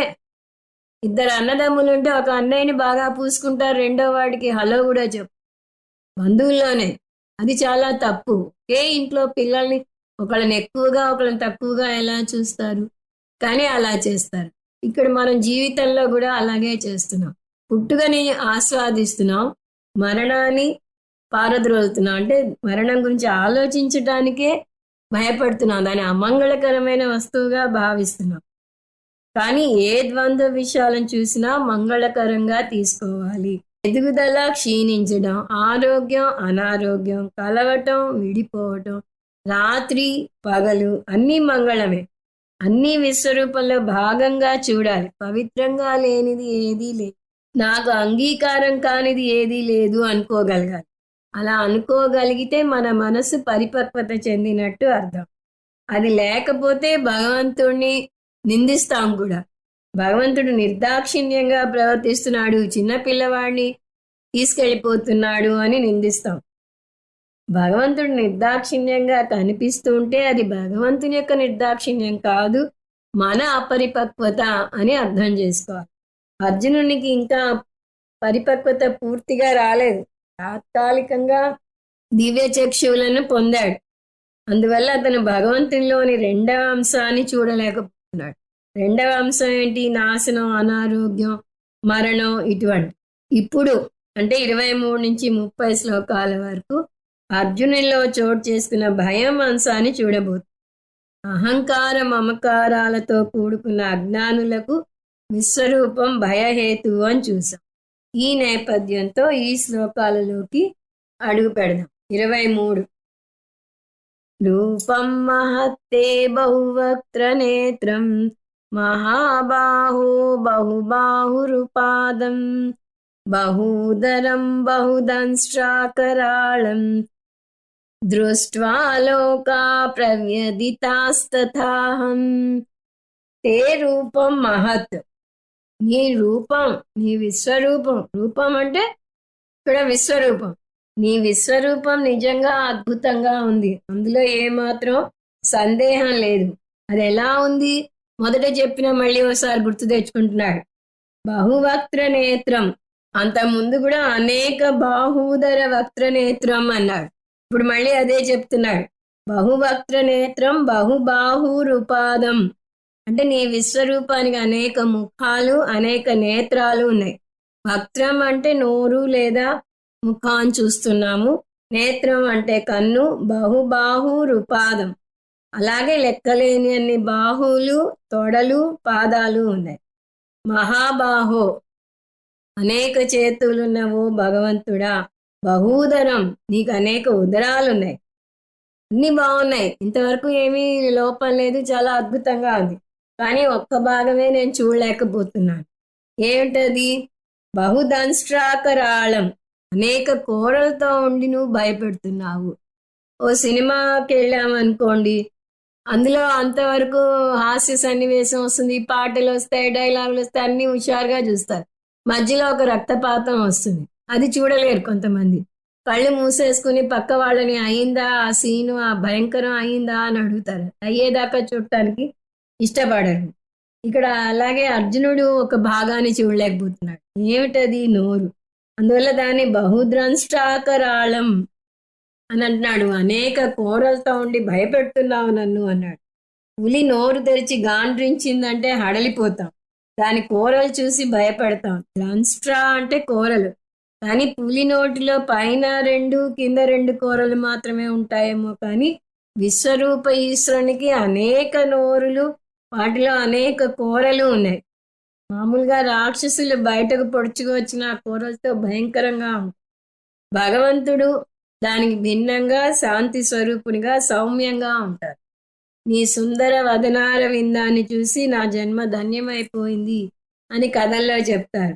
ఇద్దరు అన్నదమ్ములుంటే ఒక అన్నయ్యని బాగా పూసుకుంటారు, రెండో వాడికి హలో కూడా చెప్పు, బంధువుల్లోనే. అది చాలా తప్పు. ఒకే ఇంట్లో పిల్లల్ని ఒకళ్ళని ఎక్కువగా ఒకళ్ళని తక్కువగా ఎలా చూస్తారు? కానీ అలా చేస్తారు. ఇక్కడ మనం జీవితంలో కూడా అలాగే చేస్తున్నాం. పుట్టుకని ఆస్వాదిస్తున్నాం, మరణాన్ని పారద్రోలుతున్నాం. అంటే మరణం గురించి ఆలోచించటానికే భయపడుతున్నాం, దాన్ని అమంగళకరమైన వస్తువుగా భావిస్తున్నాం. కానీ ఏ ద్వంద్వ విషయాలను చూసినా మంగళకరంగా తీసుకోవాలి. ఎదుగుదల, క్షీణించడం, ఆరోగ్యం, అనారోగ్యం, కలవటం, విడిపోవటం, రాత్రి పగలు అన్నీ మంగళమే. అన్నీ విశ్వరూపంలో భాగంగా చూడాలి. పవిత్రంగా లేనిది ఏదీ లేదు, నాకు అంగీకారం కానిది ఏదీ లేదు అనుకోగలగాలి. అలా అనుకోగలిగితే మన మనసు పరిపక్వత చెందినట్టు అర్థం. అది లేకపోతే భగవంతుణ్ణి నిందిస్తాం కూడా. భగవంతుడు నిర్దాక్షిణ్యంగా ప్రవర్తిస్తున్నాడు, చిన్న పిల్లవాడిని తీసుకెళ్ళిపోతున్నాడు అని నిందిస్తాం. భగవంతుడు నిర్దాక్షిణ్యంగా కనిపిస్తూ ఉంటే అది భగవంతుని యొక్క నిర్దాక్షిణ్యం కాదు, మన అపరిపక్వత అని అర్థం చేసుకోవాలి. అర్జునునికి ఇంకా పరిపక్వత పూర్తిగా రాలేదు, తాత్కాలికంగా దివ్య చక్షువులను పొందాడు. అందువల్ల అతను భగవంతునిలోని రెండవ అంశాన్ని చూడలేకపోతున్నాడు. రెండవ అంశం ఏంటి? నాశనం, అనారోగ్యం, మరణం, ఇటువంటి. ఇప్పుడు అంటే 23 నుంచి 30 శ్లోకాల వరకు అర్జునుల్లో చోటు చేసుకున్న భయం అంశాన్ని చూడబోతుంది. అహంకార మమకారాలతో కూడుకున్న అజ్ఞానులకు విశ్వరూపం భయహేతు అని చూసాం. ఈ నేపథ్యంతో ఈ శ్లోకాలలోకి అడుగు పెడదాం. 23. రూపం మహత్తే బహువక్త్ర నేత్రం మహాబాహో బహుబాహురుపాదం బహూదరం బహుదంష్ట్రాకరాళం దృష్ట్వా లోకా ప్రవ్యదితాస్తథాహం. తే రూపం మహత్, నీ రూపం, నీ విశ్వరూపం. రూపం అంటే ఇక్కడ విశ్వరూపం. నీ విశ్వరూపం నిజంగా అద్భుతంగా ఉంది, అందులో ఏమాత్రం సందేహం లేదు. అది ఎలా ఉంది? మొదట చెప్పిన మళ్ళీ ఒకసారి గుర్తు తెచ్చుకుంటున్నాడు. బహువక్త్ర నేత్రం, అంత ముందు కూడా అనేక బాహూదర వక్త్ర నేత్రం అన్నాడు. ఇప్పుడు మళ్ళీ అదే చెప్తున్నాడు. బహువక్త్ర నేత్రం బహుబాహురుపాదం అంటే నీ విశ్వరూపానికి అనేక ముఖాలు, అనేక నేత్రాలు ఉన్నాయి. వక్త్రం అంటే నోరు లేదా ముఖాన్ని చూస్తున్నాము, నేత్రం అంటే కన్ను, బహుబాహురుపాదం అలాగే లెక్కలేని అన్ని బాహువులు, తొడలు, పాదాలు ఉన్నాయి. మహాబాహో, అనేక చేతులున్నవో భగవంతుడా. బహూదరం, నీకు అనేక ఉదరాలున్నాయి. అన్ని బాగున్నాయి, ఇంతవరకు ఏమీ లోపం లేదు, చాలా అద్భుతంగా ఉంది. కానీ ఒక్క భాగమే నేను చూడలేకపోతున్నాను. ఏమిటది? బహుదంష్ట్రాకరాళం, అనేక కోరలతో ఉండి నువ్వు భయపెడుతున్నావు. ఓ సినిమాకి వెళ్ళామనుకోండి, అందులో అంతవరకు హాస్య సన్నివేశం వస్తుంది, పాటలు వస్తాయి, డైలాగులు వస్తాయి, అన్ని హుషారుగా చూస్తారు. మధ్యలో ఒక రక్తపాతం వస్తుంది, అది చూడలేరు కొంతమంది. కళ్ళు మూసేసుకుని పక్క వాళ్ళని అయిందా ఆ సీను, ఆ భయంకరం అయిందా అని అడుగుతారు. అయ్యేదాకా చూడటానికి ఇష్టపడరు. ఇక్కడ అలాగే అర్జునుడు ఒక భాగాన్ని చూడలేకపోతున్నాడు. ఏమిటది? నోరు. అందువల్ల దాన్ని బహుద్రంష్టాకరాళం అని అంటున్నాడు. అనేక కోరలతో ఉండి భయపెడుతున్నావు నన్ను అన్నాడు. పులి నోరు తెరిచి గాండ్రించిందంటే హడలిపోతాం, దాని కోరలు చూసి భయపడతాం. ద్రంష్ట్రా అంటే కోరలు, కానీ పులి నోటిలో పైన 2 కింద 2 కోరలు మాత్రమే ఉంటాయేమో, కానీ విశ్వరూప ఈశ్వరునికి అనేక నోరులు, వాటిలో అనేక కోరలు ఉన్నాయి. మామూలుగా రాక్షసులు బయటకు పొడుచుకు వచ్చిన కోరలతో భయంకరంగా ఉంటాయి. భగవంతుడు దానికి భిన్నంగా శాంతి స్వరూపునిగా సౌమ్యంగా ఉంటారు. నీ సుందర వదనార విందాన్ని చూసి నా జన్మ ధన్యమైపోయింది అని కథల్లో చెప్తారు.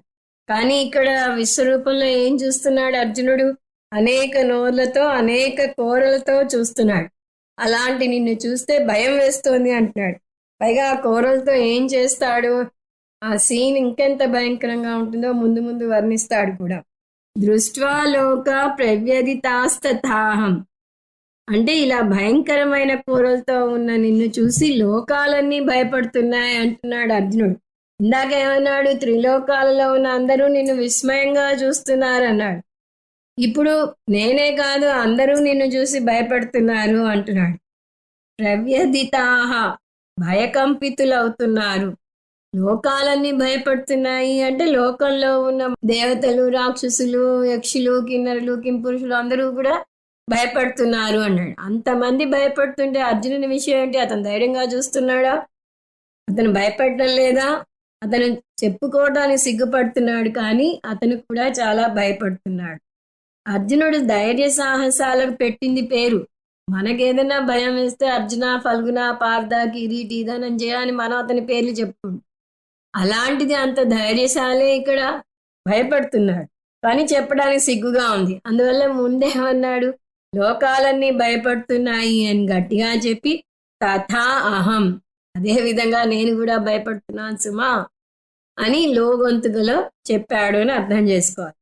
కానీ ఇక్కడ విశ్వరూపంలో ఏం చూస్తున్నాడు అర్జునుడు? అనేక నోర్లతో అనేక కోరలతో చూస్తున్నాడు. అలాంటి నిన్ను చూస్తే భయం వేస్తోంది అంటున్నాడు. పైగా ఆ కోరలతో ఏం చేస్తాడు? ఆ సీన్ ఇంకెంత భయంకరంగా ఉంటుందో ముందు ముందు వర్ణిస్తాడు కూడా. దృష్ట్వా లోక ప్రవ్యధితాస్తథాహం, అంటే ఇలా భయంకరమైన కోరలతో ఉన్న నిన్ను చూసి లోకాలన్నీ భయపడుతున్నాయి అంటున్నాడు అర్జునుడు. ఇందాక ఏమన్నాడు? త్రిలోకాలలో ఉన్న అందరూ నిన్ను విస్మయంగా చూస్తున్నారు అన్నాడు. ఇప్పుడు నేనే కాదు అందరూ నిన్ను చూసి భయపడుతున్నారు అంటున్నాడు. ప్రవ్యధితాహ, భయకంపితులవుతున్నారు. లోకాలన్నీ భయపడుతున్నాయి అంటే లోకంలో ఉన్న దేవతలు, రాక్షసులు, యక్షులు, కిన్నరులు, కింపురుషులు అందరూ కూడా భయపడుతున్నారు అన్నాడు. అంతమంది భయపడుతుంటే అర్జునుని విషయం ఏంటి? అతను ధైర్యంగా చూస్తున్నాడా? అతను భయపడటం లేదా? అతను చెప్పుకోవడానికి సిగ్గుపడుతున్నాడు, కానీ అతను కూడా చాలా భయపడుతున్నాడు. అర్జునుడు ధైర్య సాహసాలకు పెట్టింది పేరు. మనకేదైనా భయం వేస్తే అర్జున, ఫల్గుణ, పార్థ, కిరీటి, ధనంజయ అని మనం అతని పేర్లు చెప్పుకుంటాం. అలాంటిది అంత ధైర్యశాలే ఇక్కడ భయపడుతున్నాడు, కానీ చెప్పడానికి సిగ్గుగా ఉంది. అందువల్ల ముందేమన్నాడు? లోకాలన్నీ భయపడుతున్నాయి అని గట్టిగా చెప్పి తథా అహం, అదే విధంగా నేను కూడా భయపడుతున్నాను సుమా అని లోగొంతుకలో చెప్పాడు అని అర్థం చేసుకోవాలి.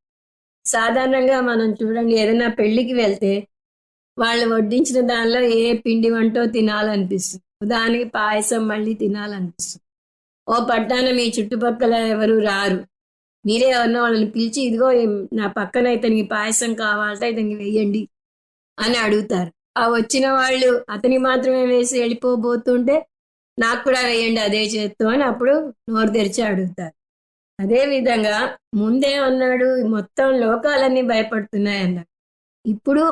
సాధారణంగా మనం చూడండి, ఏదైనా పెళ్లికి వెళ్తే వాళ్ళు వడ్డించిన దానిలో ఏ పిండి వంటో తినాలనిపిస్తుంది. ఉదాహరణకి పాయసం మళ్ళీ తినాలనిపిస్తుంది. ఓ పట్టాన మీ చుట్టుపక్కల ఎవరు రారు, మీరే ఎవరినో వాళ్ళని పిలిచి ఇదిగో నా పక్కన ఇతనికి పాయసం కావాలంటే ఇతనికి వెయ్యండి అని అడుగుతారు. ఆ వచ్చిన వాళ్ళు అతని మాత్రమే వేసి వెళ్ళిపోబోతుంటే నాకు కూడా వేయండి అదే చేత్తో అని అప్పుడు నోరు తెరిచి అడుగుతారు. అదే విధంగా ముందే అన్నాడు మొత్తం లోకాలన్నీ భయపడుతున్నాయి అన్నాడు. ఇప్పుడు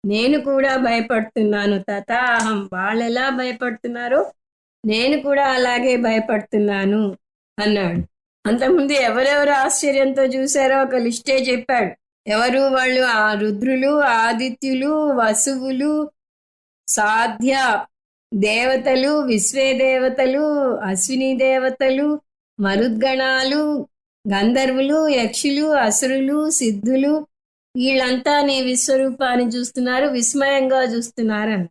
నేను కూడా భయపడుతున్నాను. తథాహం, వాళ్ళు ఎలా భయపడుతున్నారో నేను కూడా అలాగే భయపడుతున్నాను అన్నాడు. అంతకుముందు ఎవరెవరు ఆశ్చర్యంతో చూశారో ఒక లిస్టే చెప్పాడు. ఎవరు వాళ్ళు? ఆ రుద్రులు, ఆదిత్యులు, వసువులు, సాధ్య దేవతలు, విశ్వే దేవతలు, అశ్విని దేవతలు, మరుద్గణాలు, గంధర్వులు, యక్షులు, అసురులు, సిద్ధులు, వీళ్ళంతా నీ విశ్వరూపాన్ని చూస్తున్నారు, విస్మయంగా చూస్తున్నారు అని.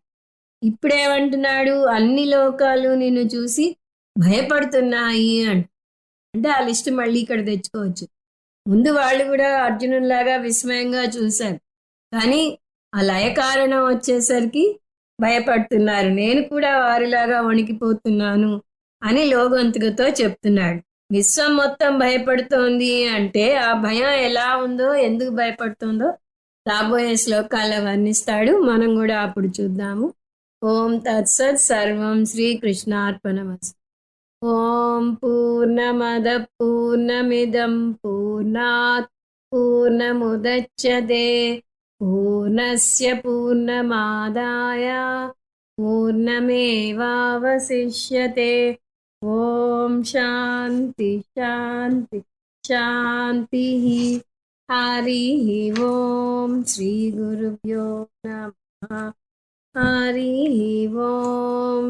ఇప్పుడేమంటున్నాడు? అన్ని లోకాలు నిన్ను చూసి భయపడుతున్నాయి అంటే ఆ లిస్ట్ మళ్ళీ ఇక్కడ తెచ్చుకోవచ్చు. ముందు వాళ్ళు కూడా అర్జునులాగా విస్మయంగా చూశారు, కానీ ఆ లయ కారణం వచ్చేసరికి భయపడుతున్నారు. నేను కూడా వారిలాగా వణికిపోతున్నాను అని లోగొంతుకతో చెప్తున్నాడు. విశ్వం మొత్తం భయపడుతోంది అంటే ఆ భయం ఎలా ఉందో, ఎందుకు భయపడుతుందో రాబోయే శ్లోకాల్లో వర్ణిస్తాడు. మనం కూడా అప్పుడు చూద్దాము. ఓం తత్సత్. సర్వం శ్రీకృష్ణార్పణమస్తు. ఓం పూర్ణమద పూర్ణమిదం పూర్ణాత్ పూర్ణముదచ్యతే పూర్ణస్య పూర్ణమాదాయ పూర్ణమేవావశిష్యతే. ఓం శాంతి శాంతి శాంతి. హరి ఓం. శ్రీ గురుభ్యో నమః. హరి ఓం.